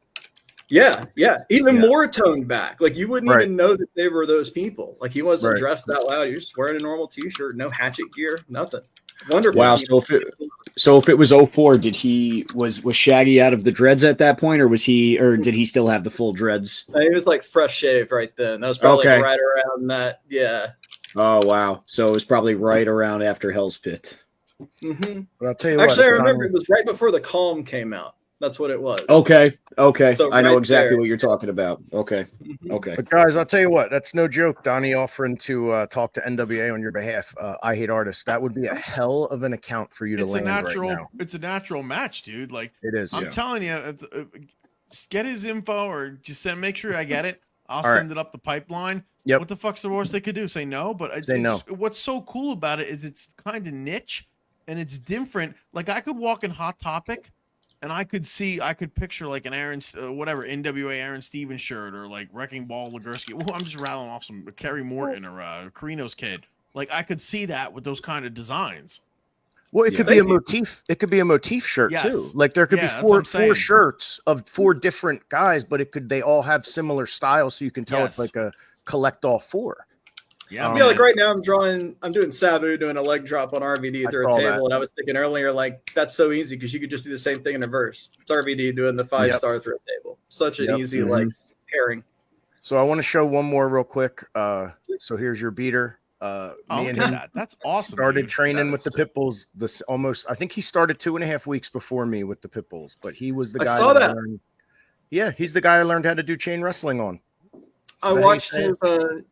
S7: Yeah. Even more toned back. Like you wouldn't even know that they were those people. Like he wasn't dressed that loud. He was just wearing a normal t-shirt, no hatchet gear, nothing. Wonderful.
S5: Wow. So if it was 04, was Shaggy out of the dreads at that point, or did he still have the full dreads?
S7: He was like fresh shaved right then. That was probably right around that. Yeah.
S5: Oh wow. So it was probably right around after Hell's Pit.
S7: Mm-hmm.
S1: But I'll tell you
S7: Actually, I remember it was right before the Calm came out. That's what it was.
S5: Okay.
S7: So
S5: I know exactly what you're talking about. Okay.
S1: But guys, I'll tell you what, that's no joke. Donnie offering to talk to NWA on your behalf. I Hate Artists. That would be a hell of an account for you to land right now.
S4: It's a natural match, dude. Like
S1: it is.
S4: I'm telling you, get his info or just make sure I get it. I'll send it up the pipeline.
S1: Yep.
S4: What the fuck's the worst they could do? Say no? But
S1: say no.
S4: What's so cool about it is it's kind of niche and it's different. Like I could walk in Hot Topic and I could picture like an NWA Aaron Stevens shirt, or like Wrecking Ball Legursky. Well, I'm just rattling off some Kerry Morton or Carino's Kid. Like I could see that with those kind of designs.
S1: Well, it could be a motif. It could be a motif shirt too. Like there could be four shirts of four different guys, but they all have similar styles, so you can tell it's like a collect all four.
S7: Yeah, like right now I'm doing Sabu doing a leg drop on RVD through a table, and I was thinking earlier, like that's so easy because you could just do the same thing in reverse. It's RVD doing the 5-star through a table. Such an easy like pairing.
S1: So I want to show one more real quick. So here's your beater. Me and him
S4: that's awesome.
S1: Started training with the Pitbulls. I think he started 2.5 weeks before me with the Pitbulls, but he was the guy.
S7: I saw that.
S1: He's the guy I learned how to do chain wrestling on.
S7: I watched his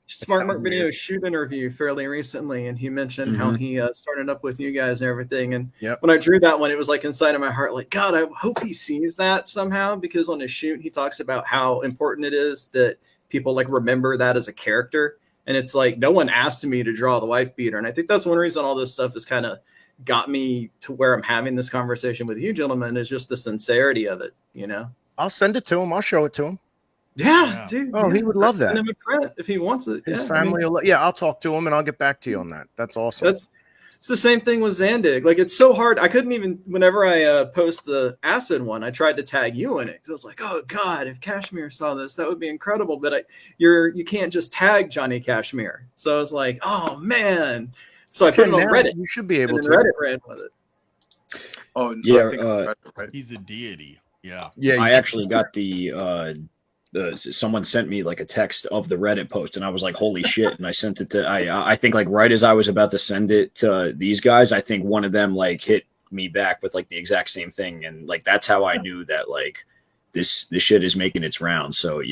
S7: Smart Mark video shoot interview fairly recently, and he mentioned how he started up with you guys and everything. And when I drew that one, it was like inside of my heart, like, God, I hope he sees that somehow, because on his shoot, he talks about how important it is that people like remember that as a character. And it's like, no one asked me to draw the wife beater. And I think that's one reason all this stuff has kind of got me to where I'm having this conversation with you gentlemen, is just the sincerity of it, you know?
S1: I'll send it to him. I'll show it to him.
S7: Yeah, dude.
S1: Oh, he would love that.
S7: Send him a print if he wants it.
S1: His family will. I'll talk to him and I'll get back to you on that. That's awesome.
S7: It's the same thing with Zandig. Like it's so hard. I couldn't even. Whenever I post the acid one, I tried to tag you in it because I was like, oh God, if Kashmir saw this, that would be incredible. But you can't just tag Johnny Kashmir. So I was like, oh man. So I put it on Reddit.
S1: You should be able to.
S7: Reddit ran with it.
S2: Oh
S5: yeah,
S4: he's a deity. Yeah.
S5: I actually got someone sent me like a text of the Reddit post, and I was like, holy shit. And I sent it to, I think like right as I was about to send it to these guys, I think one of them like hit me back with like the exact same thing. And like, that's how I knew that like this shit is making its rounds. So,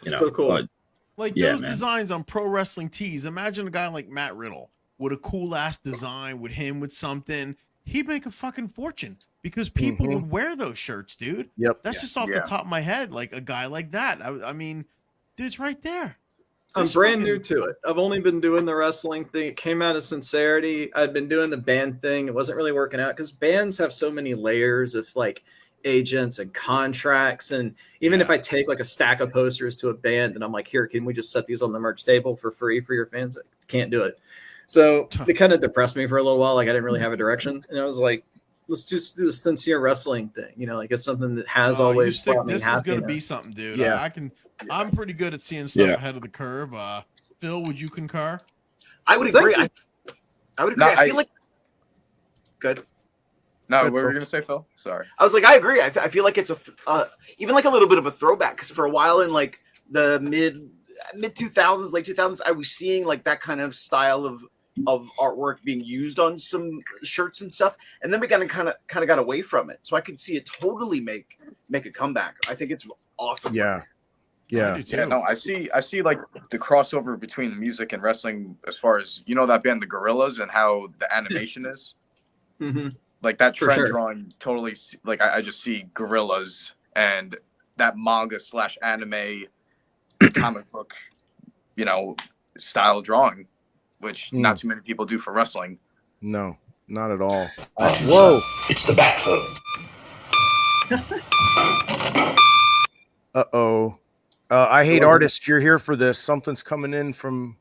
S7: so cool.
S4: Like those designs on Pro Wrestling Tees. Imagine a guy like Matt Riddle with a cool ass design with him with something. He'd make a fucking fortune. because people
S1: Mhm.
S4: would wear those shirts, dude.
S1: Yep.
S4: That's just off the top of my head, like a guy like that. I mean, dude, it's right there.
S7: I'm
S4: This
S7: brand
S4: fucking-
S7: new to it. I've only been doing the wrestling thing. It came out of sincerity. I'd been doing the band thing. It wasn't really working out because bands have so many layers of like agents and contracts. And even if I take like a stack of posters to a band and I'm like, here, can we just set these on the merch table for free for your fans? I can't do it. So it kind of depressed me for a little while. Like I didn't really have a direction. And I was like, let's just do the sincere wrestling thing. You know, like it's something that has always brought me
S4: this is going to
S7: happiness.
S4: be something, dude.
S1: Yeah.
S4: I'm pretty good at seeing stuff ahead of the curve. Phil, would you concur?
S3: I would agree. I would agree. I feel like good.
S2: No,
S1: Good,
S2: what were
S1: Phil.
S2: you gonna say, Phil? Sorry.
S3: I was like, I agree. I feel like it's even like a little bit of a throwback because for a while in like the mid 2000s, late 2000s, I was seeing like that kind of style of artwork being used on some shirts and stuff, and then we kind of got away from it. So I could see it totally make a comeback. I think it's awesome.
S1: Yeah.
S2: No, I see like the crossover between music and wrestling as far as that band the Gorillas and how the animation is.
S7: Mm-hmm.
S2: Like that
S7: For
S2: trend
S7: sure.
S2: drawing totally like I just see Gorillas and that manga / anime comic book style drawing, which not too many people do for wrestling.
S1: No, not at all. Whoa.
S8: It's the back foot.
S1: Uh-oh. I hate artists. You're here for this. Something's coming in from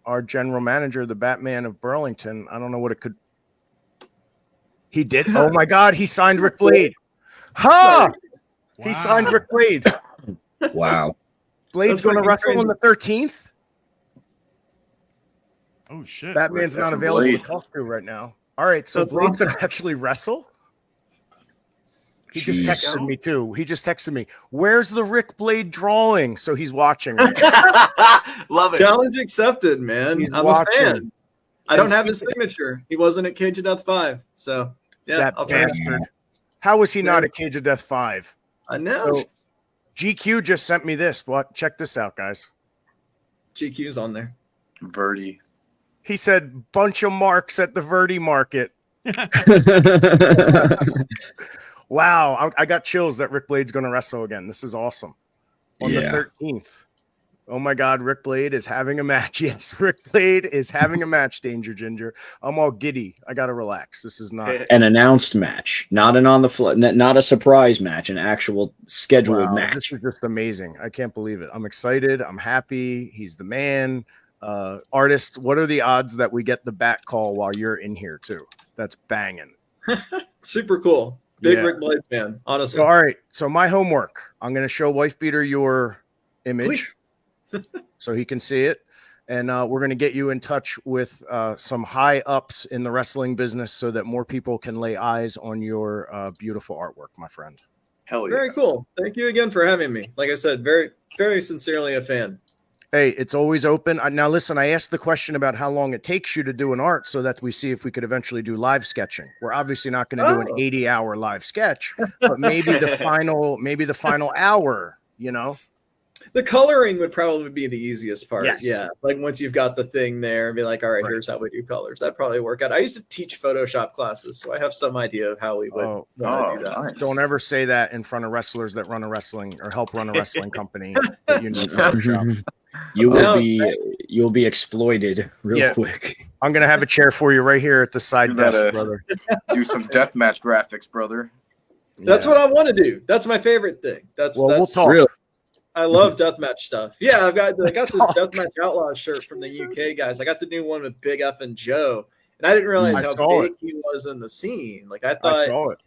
S1: our general manager, the Batman of Burlington. I don't know what it could. He did. Oh my God. He signed Rick Blade. Ha!
S4: Wow.
S1: He signed Rick Blade.
S5: Wow.
S1: Blade's
S7: That's
S1: going to
S7: fucking
S1: wrestle
S7: crazy.
S1: on the 13th.
S4: Oh shit.
S1: Batman's
S2: Rick
S1: not
S2: F.
S1: available
S2: Blade.
S1: to talk to right now. All right. So
S7: That's
S1: Blade's
S7: awesome.
S1: going to actually wrestle. He just
S5: Jeez.
S1: texted me too. He just texted me, where's the Rick Blade drawing? So he's watching.
S3: Love it.
S7: Challenge accepted, man.
S1: He's
S7: I'm
S1: watching.
S7: a fan. I don't
S1: And
S7: have his signature. He wasn't at Cage of Death 5. So, yeah,
S1: that
S7: I'll try to.
S1: bastard. How was he not at Cage of Death 5?
S7: I know.
S1: So GQ just sent me this. What? Check this out, guys.
S7: GQ's on there.
S2: Verdi.
S1: He said, bunch of marks at the Verdi market. Wow. I got chills that Rick Blade's going to wrestle again. This is awesome. On the 13th. Oh my God, Rick Blade is having a match. Yes, Rick Blade is having a match, Danger Ginger. I'm all giddy. I got to relax. This is not.
S5: An announced match, not an on the fly, not a surprise match, an actual scheduled
S1: Wow,
S5: match.
S1: this is just amazing. I can't believe it. I'm excited. I'm happy. He's the man. Artist, what are the odds that we get the bat call while you're in here too? That's banging.
S7: Super cool. Big
S1: Yeah.
S7: Rick Blade fan, honestly.
S1: So, all right. So my homework, I'm going to show Wife Beater your image so he can see it. And we're going to get you in touch with some high ups in the wrestling business so that more people can lay eyes on your beautiful artwork, my friend.
S2: Hell yeah.
S7: Very cool. Thank you again for having me. Like I said, very, very sincerely a fan.
S1: Hey, it's always open. Now, listen, I asked the question about how long it takes you to do an art so that we see if we could eventually do live sketching. We're obviously not going to do an 80-hour live sketch, but maybe the final hour,
S7: The coloring would probably be the easiest part.
S1: Yes.
S7: Yeah. Like once you've got the thing there and be like, all right, here's how we do colors. That'd probably work out. I used to teach Photoshop classes, so I have some idea of how we would want to do that.
S2: nice.
S1: Don't ever say that in front of wrestlers that run a wrestling or help run a wrestling company that you need Photoshop.
S5: You'll be exploited real quick.
S1: I'm going to have a chair for you right here at the side
S2: You
S1: desk,
S2: gotta
S1: brother.
S2: do some deathmatch graphics, brother.
S7: That's what I want to do. That's my favorite thing.
S1: We'll talk.
S5: Really?
S7: I love deathmatch stuff. Yeah, I got this
S1: talk.
S7: Deathmatch Outlaws shirt from the UK guys. I got the new one with Big F and Joe, and I didn't realize
S1: I
S7: how
S1: saw
S7: big he was in the scene. Like I
S1: I
S7: thought
S1: saw it.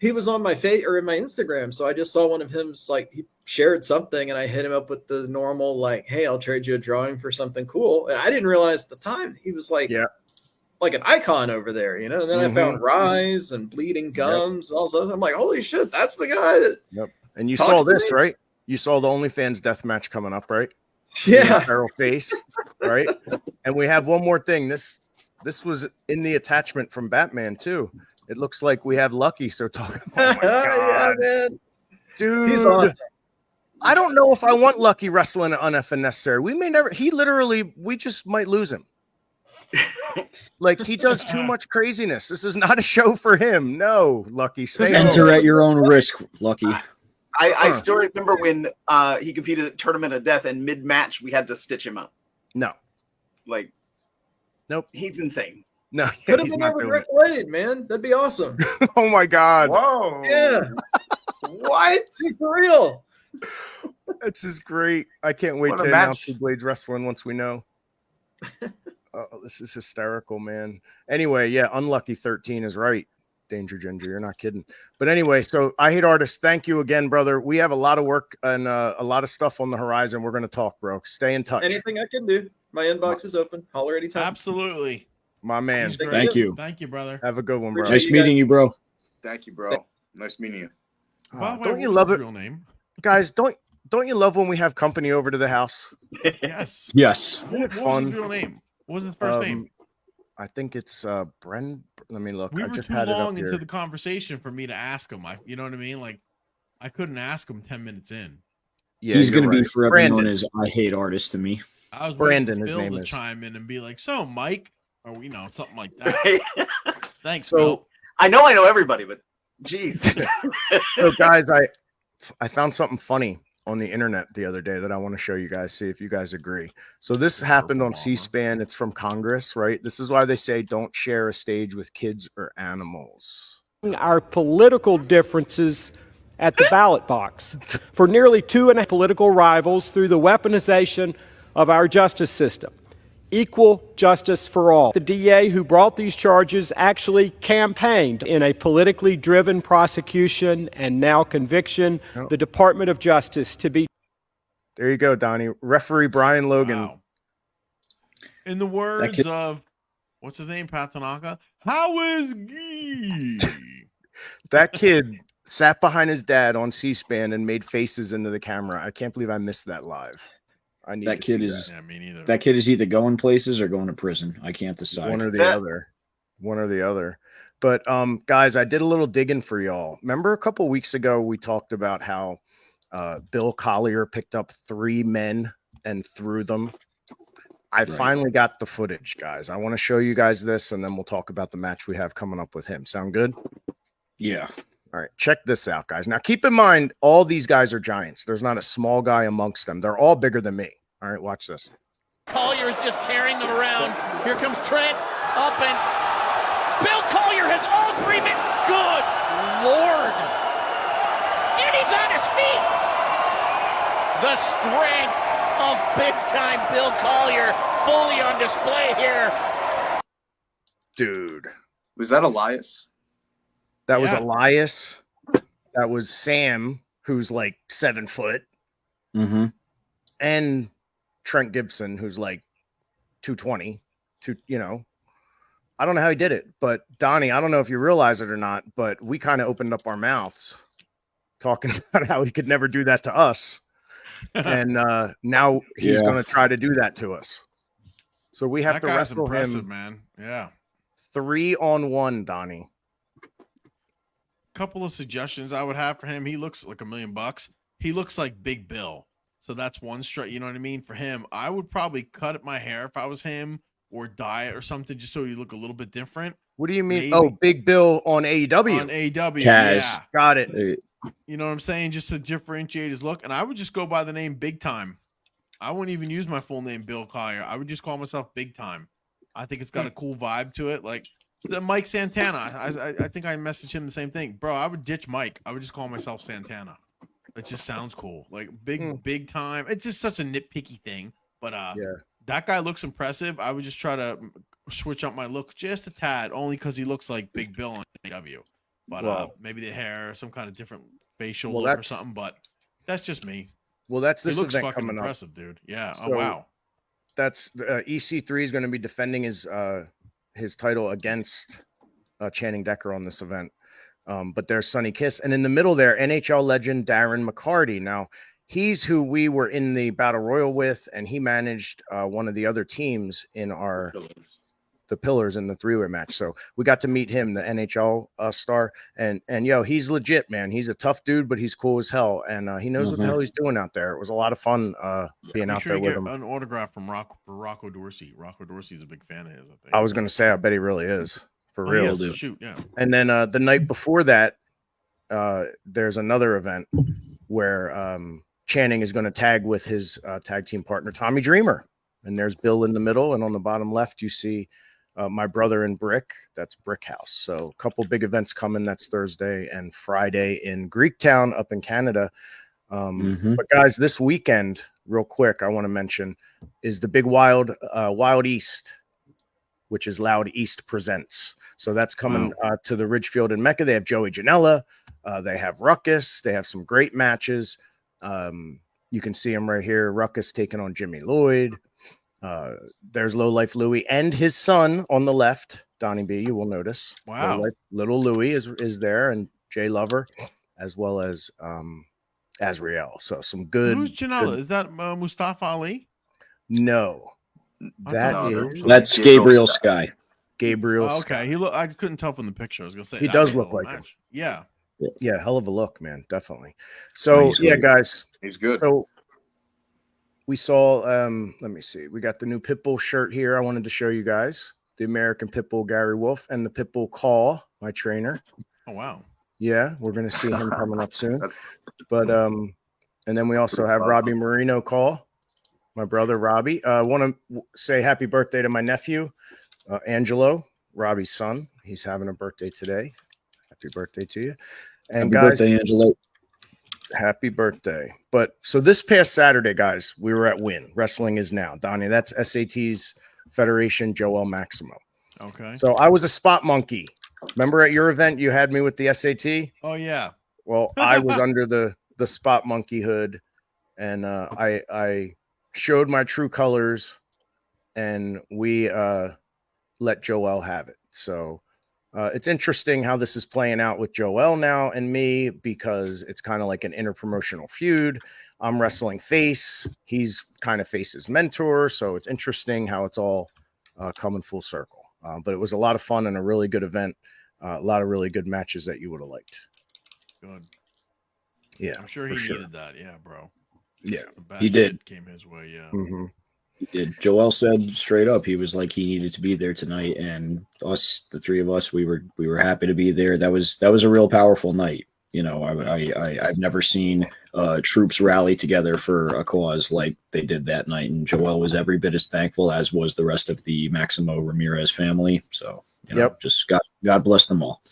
S7: he was on my face or in my Instagram, so I just saw one of him. Like he shared something, and I hit him up with the normal like, "Hey, I'll trade you a drawing for something cool." And I didn't realize at the time he was like, like an icon over there, And then I found Rise and Bleeding Gums and all that. I'm like, holy shit, that's the guy that.
S1: And you
S7: talks
S1: saw
S7: to
S1: this,
S7: me?
S1: right? You saw the OnlyFans death match coming up, right?
S7: Yeah.
S1: Feral face, right? And we have one more thing. This was in the attachment from Batman too. It looks like we have Lucky. So talk. Oh my
S7: Yeah,
S1: God,
S7: man.
S1: dude!
S7: He's awesome.
S1: I don't know if I want Lucky wrestling on F Unnecessary. We may never. We just might lose him. Like, he does too much craziness. This is not a show for him. No, Lucky, stay home.
S5: Enter at your own risk, Lucky.
S3: I still remember when he competed at Tournament of Death, and mid-match we had to stitch him up.
S1: No,
S3: Like,
S1: nope,
S3: he's insane.
S1: no.
S7: Could have
S1: he's
S7: been
S1: not
S7: over
S1: doing
S7: Rick Wade, man. That'd be awesome.
S1: it. Oh my God,
S2: Whoa.
S7: Yeah,
S3: What?
S7: for real.
S1: this is great. I can't wait
S2: What a
S1: to
S2: match.
S1: announce who Blades Wrestling once we know. Oh, this is hysterical, man. Anyway, yeah, Unlucky 13 is right. Danger Ginger, you're not kidding. But anyway, so I Hate Artists, thank you again, brother. We have a lot of work and a lot of stuff on the horizon. We're going to talk, bro. Stay in touch.
S7: Anything I can do. My inbox is open. Holler anytime.
S4: Absolutely.
S1: My man.
S4: He's great.
S5: Thank you.
S4: Thank you, brother.
S1: Have a good one, bro.
S7: Appreciate
S5: Nice meeting you, bro.
S2: Thank you, bro. Nice meeting you.
S4: By the way,
S1: Don't you
S4: what's
S1: love
S4: his
S1: it,
S4: real name?
S1: guys? Don't you love when we have company over to the house?
S4: Yes.
S5: Yes.
S4: What was
S1: Fun.
S4: his real name? What was his first name?
S1: I think it's Bren. Let me look.
S4: We
S1: I
S4: were
S1: just
S4: too
S1: had it up
S4: long
S1: here.
S4: into the conversation for me to ask him. You know what I mean? Like, I couldn't ask him 10 minutes in.
S1: Yeah,
S5: He's
S1: you're
S5: going to be
S1: right.
S5: forever
S1: Brandon.
S5: known as I Hate Artists to me.
S4: I was
S1: Brandon,
S4: waiting
S1: his
S4: for Phil
S1: name
S4: to
S1: is.
S4: chime in and be like, "So, Mike," or something like that. Thanks,
S1: So-
S4: Phil.
S3: I know everybody, but jeez.
S1: So, guys, I found something funny on the internet the other day that I want to show you guys, see if you guys agree. So this happened on
S4: bomber.
S1: C-SPAN. It's from Congress, right? This is why they say don't share a stage with kids or animals.
S8: Our political differences at the ballot box. For nearly 2.5 political rivals through the weaponization of our justice system. Equal justice for all. The DA who brought these charges actually campaigned in a politically driven prosecution and now conviction.
S1: Oh.
S8: The Department of Justice to be
S1: There you go, Donnie. Referee Brian Logan.
S4: Wow. In the words
S5: kid-
S4: of what's his name, Pat Tanaka, how is Gee?
S1: That kid sat behind his dad on C-SPAN and made faces into the camera. I can't believe I missed that live. I need
S5: That
S1: to
S5: kid
S1: see
S5: is
S4: Yeah, me neither.
S5: that kid is either going places or going to prison. I can't decide.
S1: one or the
S3: That-
S1: other. One or the other. But guys, I did a little digging for y'all. Remember a couple weeks ago we talked about how Bill Collier picked up 3 men and threw them. I finally got the footage, guys. I want to show you guys this, and then we'll talk about the match we have coming up with him. Sound good?
S5: Yeah.
S1: All right, check this out, guys. Now, keep in mind, all these guys are giants. There's not a small guy amongst them. They're all bigger than me. All right, watch this.
S9: Collier is just carrying them around. Here comes Trent up, and Bill Collier has all 3 men. Good Lord. And he's on his feet. The strength of big-time Bill Collier fully on display here.
S1: Dude,
S2: Was that Elias?
S1: that was
S4: Yeah.
S1: Elias. That was Sam, who's like 7 foot,
S5: Mm-hmm.
S1: and Trent Gibson, who's like 220. I don't know how he did it, but Donnie, I don't know if you realize it or not, but we kind of opened up our mouths talking about how he could never do that to us. And now he's
S5: Yeah.
S1: going to try to do that to us. So we have
S4: That
S1: to
S4: guy's
S1: wrestle
S4: impressive,
S1: him
S4: man. Yeah.
S1: 3-on-1, Donnie.
S4: Couple of suggestions I would have for him. He looks like $1 million. He looks like Big Bill. So that's one strike. You know what I mean? For him, I would probably cut my hair if I was him, or dye it or something, just so you look a little bit different.
S1: What do you mean?
S4: Maybe.
S1: Oh, Big Bill on AEW.
S4: On AW.
S5: Kaz.
S4: Yeah.
S1: Got it.
S4: You know what I'm saying? Just to differentiate his look. And I would just go by the name Big Time. I wouldn't even use my full name, Bill Collier. I would just call myself Big Time. I think it's got a cool vibe to it. Like the Mike Santana. I think I messaged him the same thing. Bro, I would ditch Mike. I would just call myself Santana. It just sounds cool. Like big time. It's just such a nitpicky thing. But
S1: Yeah.
S4: that guy looks impressive. I would just try to switch up my look just a tad, only because he looks like Big Bill on AW. But
S1: Well-
S4: maybe the hair, some kind of different facial
S1: Well,
S4: look or
S1: that's-
S4: something. But that's just me.
S1: Well, that's
S4: He
S1: this
S4: looks
S1: event
S4: fucking
S1: coming up.
S4: impressive, dude. Yeah.
S1: So-
S4: Oh wow.
S1: That's EC3 is going to be defending his title against Channing Decker on this event. But there's Sonny Kiss, and in the middle there, NHL legend Darren McCarty. Now he's who we were in the battle royal with, and he managed one of the other teams in our the pillars in the 3-way match. So we got to meet him, the NHL star, and yo, he's legit, man. He's a tough dude, but he's cool as hell, and he knows what the hell he's doing out there. It was a lot of fun being out there with him.
S4: An autograph from Rocco Dorsey. Rocco Dorsey's a big fan of his, I think.
S1: I was gonna say, I bet he really is, for real.
S4: Yes, shoot, yeah.
S1: And then the night before that, there's another event where Channing is going to tag with his tag team partner, Tommy Dreamer. And there's Bill in the middle. And on the bottom left, you see my brother in Brick. That's Brick House. So a couple big events coming. That's Thursday and Friday in Greektown up in Canada. But guys, this weekend, real quick, I want to mention is the big Wild East, which is Loud East Presents. So that's coming to the Ridgefield in Mecca. They have Joey Janela. They have Ruckus. They have some great matches. You can see him right here. Ruckus taking on Jimmy Lloyd. There's Low Life Louie and his son on the left, Donnie B. You will notice.
S4: Wow.
S1: Little Louie is there, and Jay Lover, as well as Azriel. So some good.
S4: Who's Janela? Is that Mustafa Ali?
S1: No,
S5: that's Gabriel Sky.
S1: Gabriel.
S4: Oh, okay, I couldn't tell from the picture. I was gonna say
S1: he does look like him.
S4: Yeah.
S1: Yeah, hell of a look, man. Definitely. So yeah, guys,
S2: he's good.
S1: So we saw. Let me see. We got the new Pitbull shirt here. I wanted to show you guys the American Pitbull Gary Wolf and the Pitbull Call, my trainer.
S4: Oh wow.
S1: Yeah, we're gonna see him coming up soon. But and then we also have Robbie Marino Call, my brother Robbie. I want to say happy birthday to my nephew, Angelo, Robbie's son. He's having a birthday today. Happy birthday to you. And
S5: happy
S1: guys,
S5: birthday, Angelo.
S1: Happy birthday. But so this past Saturday, guys, we were at Win. Wrestling is Now. Donnie, that's SAT's Federation, Joel Maximo.
S4: Okay.
S1: So I was a spot monkey. Remember at your event, you had me with the SAT?
S4: Oh, yeah.
S1: Well, I was under the spot monkey hood, and I showed my true colors, and we let Joel have it. So it's interesting how this is playing out with Joel now and me, because it's kind of like an interpromotional feud. I'm wrestling face. He's kind of Face's mentor. So it's interesting how it's all coming full circle. But it was a lot of fun and a really good event. A lot of really good matches that you would have liked.
S4: Good.
S1: Yeah.
S4: I'm sure he needed that. Yeah, bro.
S1: Yeah.
S5: He did.
S4: Came his way. Yeah.
S1: Mm-hmm.
S5: He did. Joel said straight up, he was like, he needed to be there tonight. And us, the three of us, we were happy to be there. That was a real powerful night. You know, I've never seen troops rally together for a cause like they did that night. And Joel was every bit as thankful, as was the rest of the Maximo Ramirez family. So, you know, just God bless them all.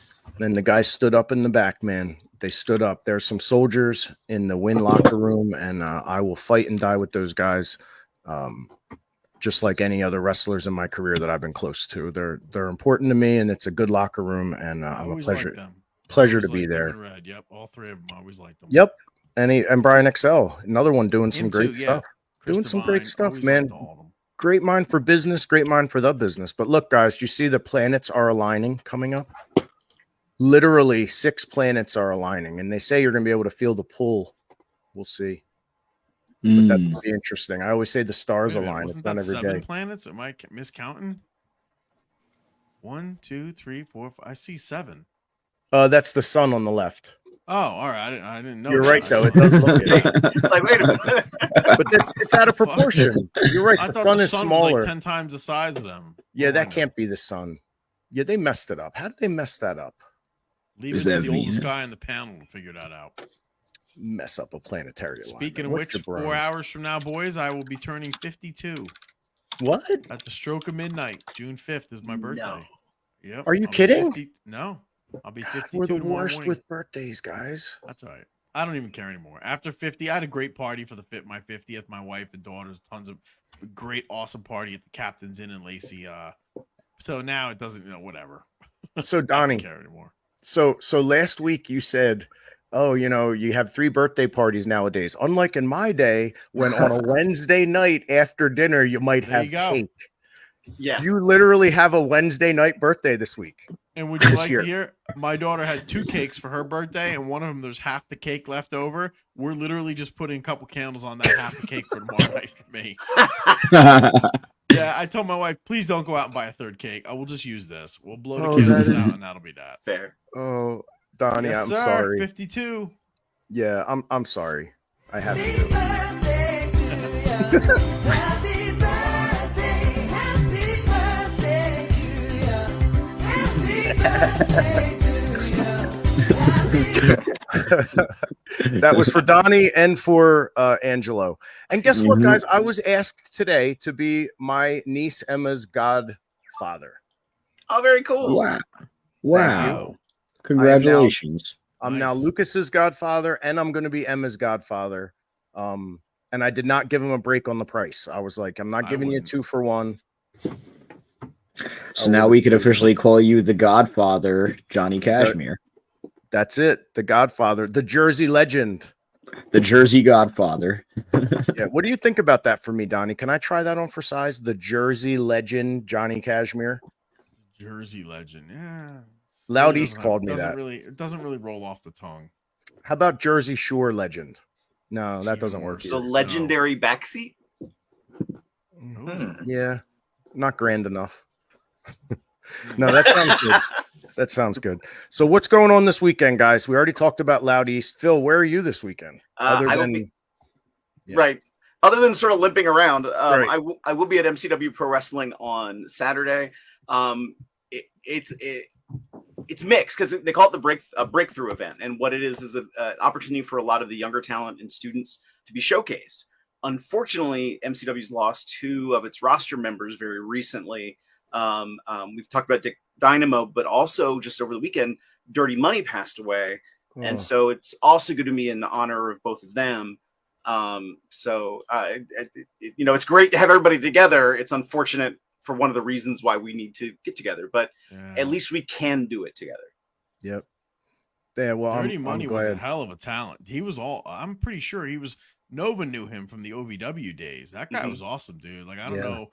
S1: And the guys stood up in the back, man. They stood up. There's some soldiers in the Win locker room, and I will fight and die with those guys. Just like any other wrestlers in my career that I've been close to. They're important to me, and it's a good locker room, and I'm a pleasure to be there.
S4: Red. Yep, all three of them always liked them.
S1: Yep, and Brian XL, another one doing some great stuff.
S4: Chris
S1: doing some great stuff,
S4: always
S1: man. Great mind for business, great mind for the business. But look, guys, you see the planets are aligning coming up. Literally 6 planets are aligning, and they say you're going to be able to feel the pull. We'll see. But that would be interesting. I always say the stars align. It's not every
S4: 7
S1: day.
S4: planets? Am I miscounting? 1, 2, 3, 4, 5. I see 7.
S1: That's the sun on the left.
S4: Oh, all right. I didn't know.
S1: You're right, though. It does look it.
S3: Like, wait a minute.
S1: But it's out of proportion. You're right.
S4: I
S1: The
S4: thought
S1: sun
S4: the
S1: is
S4: sun
S1: smaller.
S4: was like 10 times the size of them.
S1: Yeah, that can't be the sun. Yeah, they messed it up. How did they mess that up?
S4: Leave it to the oldest guy on the panel to figure that out.
S1: Mess up a planetary
S4: Speaking
S1: alignment.
S4: of which, 4 hours from now, boys, I will be turning 52.
S1: What?
S4: At the stroke of midnight, June 5th is my birthday.
S1: No.
S4: Yep.
S1: Are you kidding?
S4: No. I'll be 52
S1: We're the
S4: tomorrow
S1: worst
S4: morning.
S1: with birthdays, guys.
S4: That's all right. I don't even care anymore. After 50, I had a great party for my 50th. My wife, the daughters, tons of great, awesome party at the Captain's Inn in Lacey. So now it doesn't, whatever.
S1: So Donnie,
S4: I don't care anymore.
S1: So last week you said, oh, you have 3 birthday parties nowadays. Unlike in my day, when on a Wednesday night after dinner, you might have cake.
S3: Yeah.
S1: You literally have a Wednesday night birthday this week.
S4: And would you like to hear? My daughter had 2 cakes for her birthday, and one of them, there's half the cake left over. We're literally just putting a couple candles on that half the cake for tomorrow night for me. Yeah, I told my wife, please don't go out and buy a third cake. I will just use this. We'll blow the
S1: Oh,
S4: candles
S1: that is-
S4: out, and that'll be that.
S3: Fair.
S1: Oh, Donnie,
S4: Yes,
S1: I'm
S4: sir.
S1: sorry.
S4: 52.
S1: Yeah, I'm sorry. I have to do it. That was for Donnie and for Angelo. And guess what, guys? I was asked today to be my niece Emma's godfather.
S3: Oh, very cool.
S5: Wow. Congratulations.
S1: I'm now
S4: Nice.
S1: Lucas's godfather, and I'm going to be Emma's godfather. And I did not give him a break on the price. I was like, I'm not
S4: I
S1: giving you a
S4: wouldn't.
S1: 2 for 1.
S5: So now we could officially call you the Godfather, Johnny Cashmere,
S1: That's it. The Godfather, the Jersey legend.
S5: the Jersey Godfather.
S1: Yeah. What do you think about that for me, Donnie? Can I try that on for size? The Jersey legend, Johnny Cashmere.
S4: Jersey legend. Yeah.
S1: Loud
S4: Really
S1: East
S4: doesn't
S1: called me
S4: doesn't
S1: that.
S4: It doesn't really roll off the tongue.
S1: How about Jersey Shore legend? No, that
S4: Even
S1: doesn't work.
S4: worse.
S3: The
S1: Either.
S3: legendary backseat.
S4: Ooh.
S1: Yeah, not grand enough. No, that sounds good. That sounds good. So what's going on this weekend, guys? We already talked about Loud East. Phil, where are you this weekend?
S3: I will be, right. Other than sort of limping around,
S1: Right.
S3: I will be at MCW Pro Wrestling on Saturday. It's mixed because they call it a breakthrough event, and what it is an opportunity for a lot of the younger talent and students to be showcased. Unfortunately, MCW's lost 2 of its roster members very recently. We've talked about Dick Dynamo, but also just over the weekend, Dirty Money passed away, and so it's also good to me in the honor of both of them. It's great to have everybody together. It's unfortunate for one of the reasons why we need to get together, but at least we can do it together.
S1: Yep. Yeah. Well,
S4: Dirty
S1: I'm
S4: Money was a
S1: glad.
S4: hell of a talent. He was I'm pretty sure he was. Nova knew him from the OVW days. That guy was awesome, dude. Like, I don't know.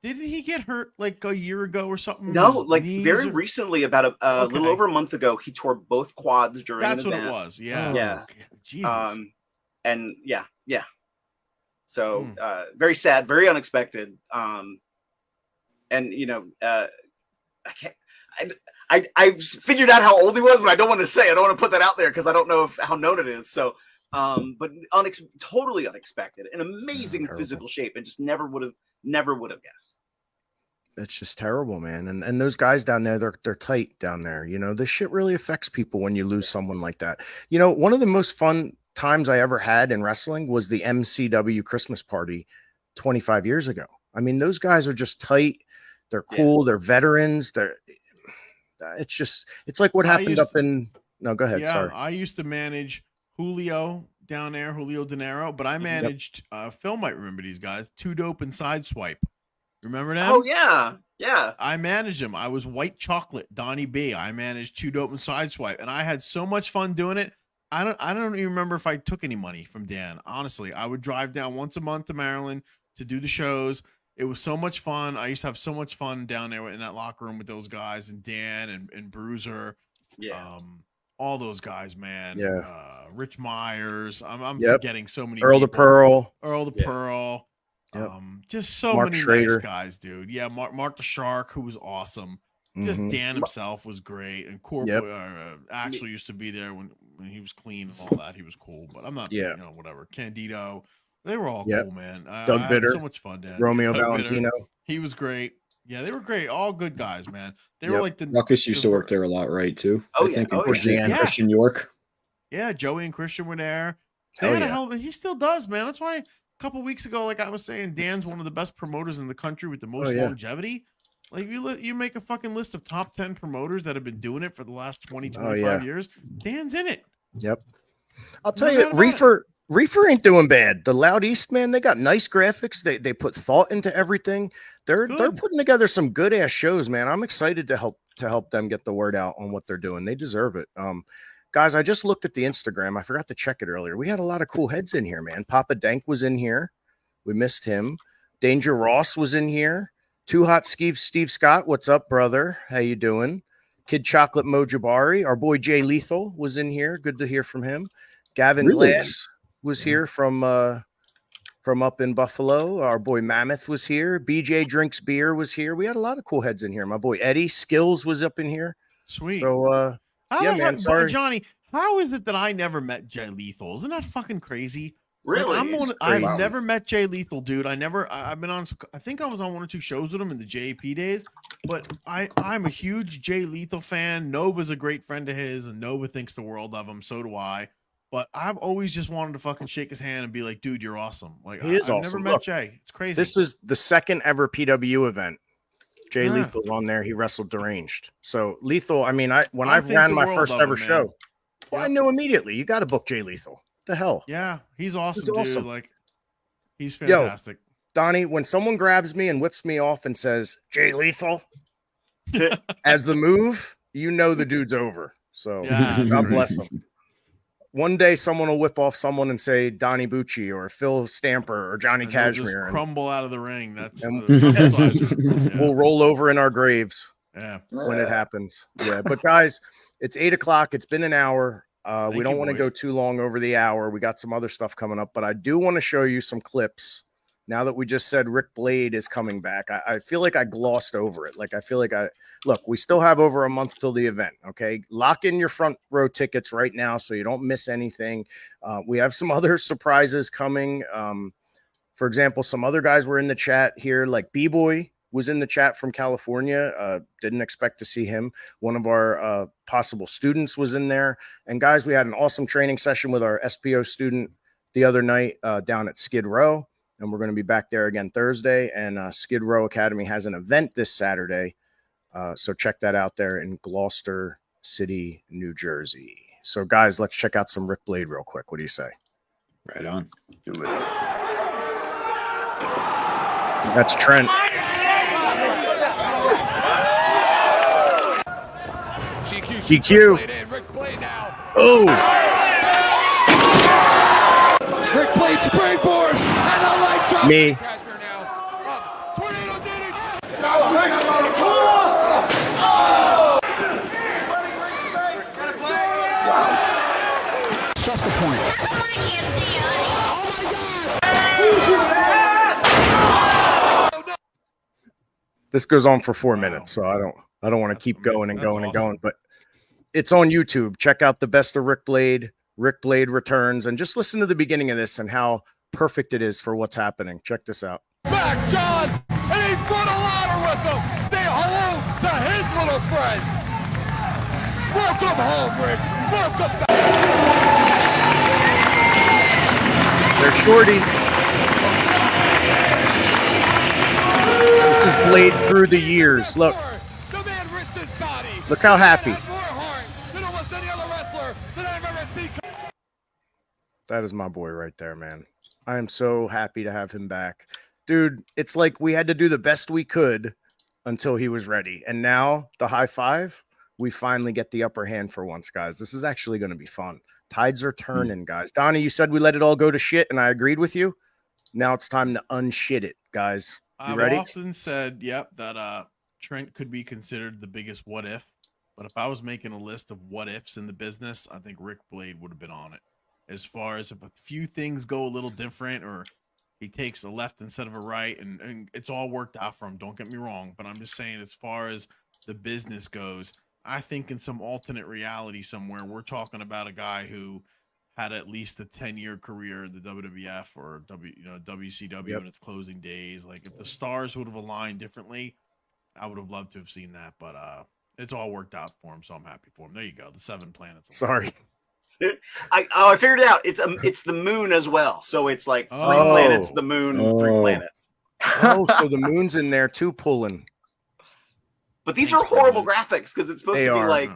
S4: Didn't he get hurt like a year ago or something?
S3: No,
S4: His
S3: like
S4: knees
S3: very
S4: or-
S3: recently, about a little over a month ago, he tore both quads during
S4: That's
S3: an
S4: what
S3: event.
S4: it was. Yeah.
S3: Yeah.
S4: Jesus.
S3: And yeah. So very sad, very unexpected. I've figured out how old he was, but I don't want to say. I don't want to put that out there because I don't know how known it is. So, but totally unexpected, in amazing physical shape, and just never would have guessed.
S1: It's just terrible, man. And those guys down there, they're tight down there. You know, this shit really affects people when you lose someone like that. You know, one of the most fun times I ever had in wrestling was the MCW Christmas party 25 years ago. I mean, those guys are just tight. They're cool. They're veterans. It's like what happened up in. No, go ahead.
S4: Yeah,
S1: Sorry.
S4: I used to manage Julio down there, Julio De Niro, but I managed. Phil might remember these guys. Two Dope and Sideswipe. Remember them?
S3: Oh yeah.
S4: I managed them. I was White Chocolate, Donnie B. I managed Two Dope and Sideswipe, and I had so much fun doing it. I don't even remember if I took any money from Dan. Honestly, I would drive down once a month to Maryland to do the shows. It was so much fun. I used to have so much fun down there in that locker room with those guys and Dan and Bruiser.
S3: Yeah.
S4: All those guys, man.
S1: Yeah.
S4: Rich Myers. I'm forgetting so many.
S1: Earl the
S4: people.
S1: Pearl.
S4: Earl the Pearl.
S1: Yep.
S4: Just so
S1: Mark
S4: many
S1: Schrader.
S4: nice guys, dude. Yeah, Mark the Shark, who was awesome. Just Dan himself was great, and actually used to be there when he was clean and all that. He was cool, but I'm not. Whatever. Candido, they were all cool, man.
S1: Doug
S4: I
S1: Bitter,
S4: had so much fun, Dan.
S1: Romeo
S4: Doug
S1: Valentino.
S4: Bitter, he was great. Yeah, they were great. All good guys, man. They were like the
S5: Ruckus used to work there a lot, right? Too.
S3: Oh,
S5: I
S3: yeah.
S5: think
S3: Oh,
S5: Christian York.
S4: Yeah, Joey and Christian were there. They had a hell of a. He still does, man. That's why a couple weeks ago, like I was saying, Dan's one of the best promoters in the country with the most longevity. Like you make a fucking list of top 10 promoters that have been doing it for the last 25 years. Dan's in it.
S1: Yep. I'll tell you, Reefer ain't doing bad. The Loud East, man, they got nice graphics. They put thought into everything. They're putting together some good ass shows, man. I'm excited to help them get the word out on what they're doing. They deserve it. Guys, I just looked at the Instagram. I forgot to check it earlier. We had a lot of cool heads in here, man. Papa Dank was in here. We missed him. Danger Ross was in here. Too Hot Steve Scott. What's up, brother? How you doing? Kid Chocolate Mojabari. Our boy Jay Lethal was in here. Good to hear from him. Gavin Glass was here from from up in Buffalo. Our boy Mammoth was here. BJ Drinks Beer was here. We had a lot of cool heads in here. My boy Eddie Skills was up in here.
S4: Sweet.
S1: So, yeah, man. Sorry,
S4: Johnny. How is it that I never met Jay Lethal? Isn't that fucking crazy?
S3: Really?
S4: I've never met Jay Lethal, dude. I've been on. I think I was on 1 or 2 shows with him in the JP days. But I'm a huge Jay Lethal fan. Nova's a great friend of his, and Nova thinks the world of him. So do I. But I've always just wanted to fucking shake his hand and be like, dude, you're awesome. Like,
S1: I've
S4: never met Jay. It's crazy.
S1: This was the second ever PW event. Jay Lethal on there. He wrestled Deranged. So Lethal, I mean, when I ran my first ever show, I knew immediately you got to book Jay Lethal. What the hell?
S4: Yeah, he's awesome, dude. Like, he's
S1: Yo,
S4: fantastic.
S1: Donnie, when someone grabs me and whips me off and says Jay Lethal as the move, you know the dude's over. So God bless him. One day someone will whip off someone and say Donnie Bucci or Phil Stamper or Johnny Cashmere.
S4: Just crumble out of the ring.
S1: We'll roll over in our graves when it happens. Yeah, but guys, it's 8:00. It's been an hour. We don't want to go too long over the hour. We got some other stuff coming up, but I do want to show you some clips. Now that we just said Rick Blade is coming back, I feel like I glossed over it. Like, I feel like look, we still have over a month till the event. Okay. Lock in your front row tickets right now so you don't miss anything. We have some other surprises coming. For example, some other guys were in the chat here, like B-Boy was in the chat from California. Didn't expect to see him. One of our possible students was in there. And guys, we had an awesome training session with our SPO student the other night down at Skid Row. And we're going to be back there again Thursday. And Skid Row Academy has an event this Saturday. So check that out there in Gloucester City, New Jersey. So, guys, let's check out some Rick Blade real quick. What do you say?
S5: Right on.
S2: Do it.
S1: That's Trent. GQ. Oh.
S6: Rick Blade springboard and a light drop.
S1: Me.
S6: Just the point.
S1: This goes on for 4 minutes, so I don't want to keep going and going and going, but it's on YouTube. Check out the best of Rick Blade returns, and just listen to the beginning of this and how perfect it is for what's happening. Check this out.
S6: Back, John, and he brought a ladder with him. Say hello to his little friend. Welcome home, Rick. Welcome back.
S1: There's Shorty. This is Blade through the years. Look. Look how happy. That is my boy right there, man. I am so happy to have him back. Dude, it's like we had to do the best we could until he was ready. And now the high five, we finally get the upper hand for once, guys. This is actually going to be fun. Tides are turning, guys. Donnie, you said we let it all go to shit, and I agreed with you. Now it's time to unshit it, guys. You ready?
S4: I've often said, that Trent could be considered the biggest what if. But if I was making a list of what ifs in the business, I think Rick Blade would have been on it. As far as if a few things go a little different, or he takes a left instead of a right, and it's all worked out for him. Don't get me wrong, but I'm just saying, as far as the business goes, I think in some alternate reality somewhere, we're talking about a guy who had at least a 10-year career in the WWF or WCW in its closing days. Like, if the stars would have aligned differently, I would have loved to have seen that. But it's all worked out for him, so I'm happy for him. There you go, the 7 planets.
S1: Sorry.
S3: I figured it out. It's the moon as well. So it's like 3 planets, the moon, 3 planets.
S1: Oh, so the moon's in there too, pulling.
S3: But these are horrible graphics because it's supposed to be like.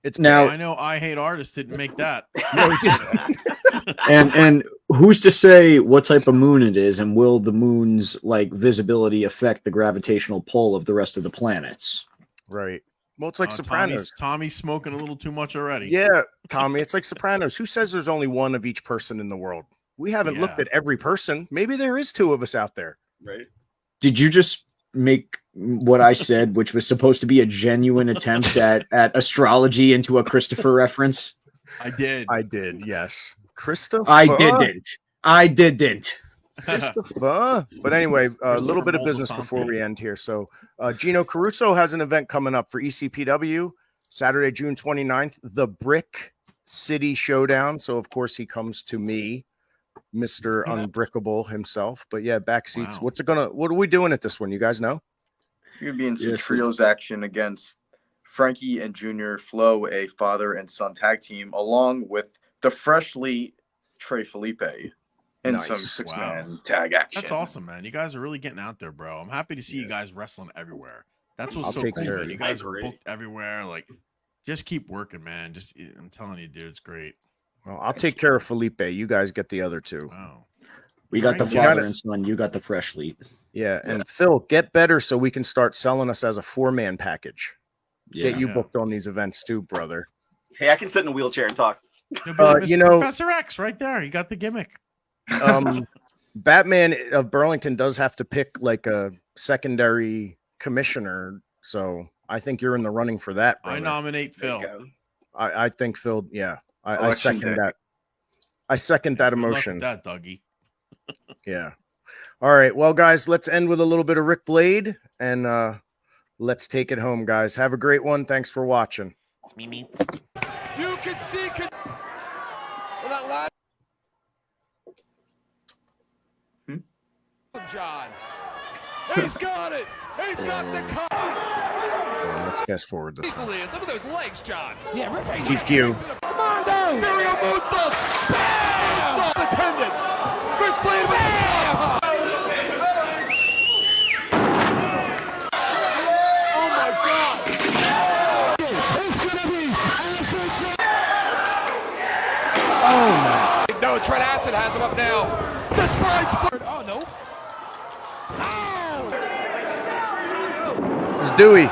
S1: It's
S4: now I know I Hate Artists didn't make that.
S5: and who's to say what type of moon it is, and will the moon's like visibility affect the gravitational pull of the rest of the planets?
S1: Right. Well, it's like Sopranos.
S4: Tommy's smoking a little too much already.
S1: Yeah, Tommy, it's like Sopranos. Who says there's only one of each person in the world? We haven't looked at every person. Maybe there is 2 of us out there.
S3: Right.
S5: Did you just make what I said, which was supposed to be a genuine attempt at astrology, into a Christopher reference?
S4: I did.
S1: Yes. Christopher?
S5: I didn't.
S1: Christopher. But anyway, a
S4: Christopher
S1: little bit of business
S4: Moltisanti.
S1: before we end here. So Gino Caruso has an event coming up for ECPW Saturday, June 29th, the Brick City Showdown. So of course he comes to me, Mr. Unbrickable himself. But yeah, backseats.
S4: Wow.
S1: What are we doing at this one? You guys know?
S2: You're gonna be in some
S5: Yes,
S2: trios action against Frankie and Junior Flo, a father and son tag team, along with the freshly Trey Felipe in
S1: Nice.
S2: some six-man tag action.
S4: That's awesome, man. You guys are really getting out there, bro. I'm happy to see you guys wrestling everywhere. That's what's
S1: I'll
S4: so
S1: take
S4: cool,
S1: care
S4: man.
S1: of
S4: You
S1: it.
S4: guys
S7: I
S4: are
S7: agree.
S4: booked everywhere. Like, just keep working, man. I'm telling you, dude, it's great.
S1: Well, I'll take care of Felipe. You guys get the other two.
S4: Wow.
S5: We got the
S4: Right.
S5: father and son. You got the fresh lead.
S1: Yeah, and Phil, get better so we can start selling us as a 4-man package.
S5: Yeah.
S1: Get you
S4: Yeah.
S1: booked on these events too, brother.
S3: Hey, I can sit in a wheelchair and talk.
S4: You'll be like
S1: you
S4: Mr.
S1: know-
S4: Professor X right there. You got the gimmick.
S1: Batman of Burlington does have to pick like a secondary commissioner, so I think you're in the running for that,
S4: I
S1: brother.
S4: nominate
S3: There you
S4: Phil.
S3: go.
S1: I think Phil, yeah. I
S2: Election
S1: second
S2: day.
S1: that. I second that
S4: Good luck with
S1: emotion.
S4: that, Dougie.
S1: Yeah. All right. Well, guys, let's end with a little bit of Rick Blade and let's take it home, guys. Have a great one. Thanks for watching.
S9: Me.
S6: You can see. Well, that last. John. He's got it. He's got the cut.
S1: Let's fast forward this one.
S6: Equally is. Look at those legs, John.
S9: Yeah, Rick.
S1: GQ.
S6: Come on down. Stereo moonsault. Bam! Off the tendon. Rick Blade with the top. Oh my God. It's gonna be.
S1: Oh my.
S6: No, Trent Acid has him up now. The spine split. Oh no.
S1: It's Dewey.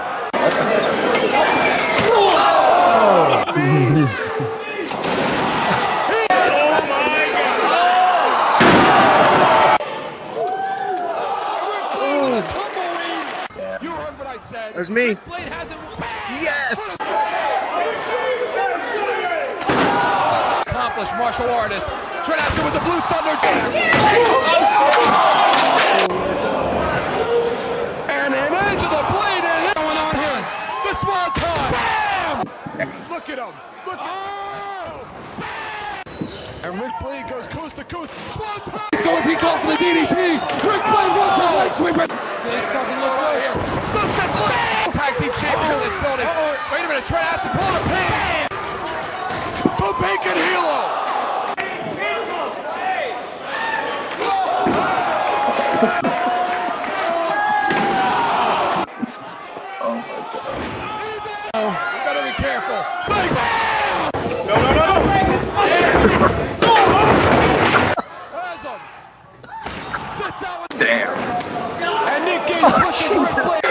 S6: You heard what I said.
S1: There's me.
S6: Rick Blade has him.
S1: Yes.
S6: Accomplished martial artist. Trent Acid with the Blue Thunder. And an edge of the blade is going on here. The swanton. Bam! Look at him. Look at And Rick Blade goes coast to coast. Swanton. He's going to be called for the DDT. Rick Blade Russian leg sweeper. This doesn't look right here. Sunset Blade. Tag team champion in this building. Wait a minute. Trent Acid pulling a pin. To Bacon Hilo. You better be careful. Has him. Sits out with
S2: Damn.
S6: and Nick Gage pushes Rick Blade.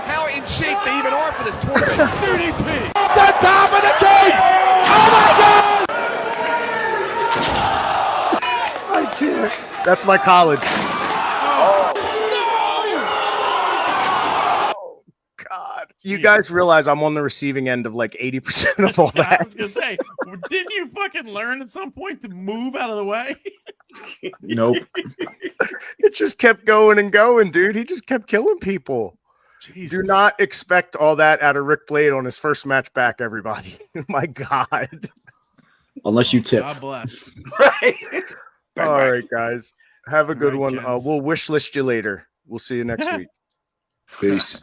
S6: How in shape they even are for this tournament. DDT. Off the top of the cage. Oh my God.
S1: I can't. That's my college. Oh God. You guys realize I'm on the receiving end of like 80% of all
S4: I
S1: that.
S4: was gonna say, didn't you fucking learn at some point to move out of the way?
S5: Nope.
S1: It just kept going and going, dude. He just kept killing people.
S4: Jesus.
S1: Do not expect all that out of Rick Blade on his first match back, everybody. My God.
S5: Unless you tip.
S4: God bless.
S3: Right.
S1: All right, guys. Have a good
S4: right,
S1: one.
S4: gents.
S1: We'll wish list you later. We'll see you next week.
S5: Peace.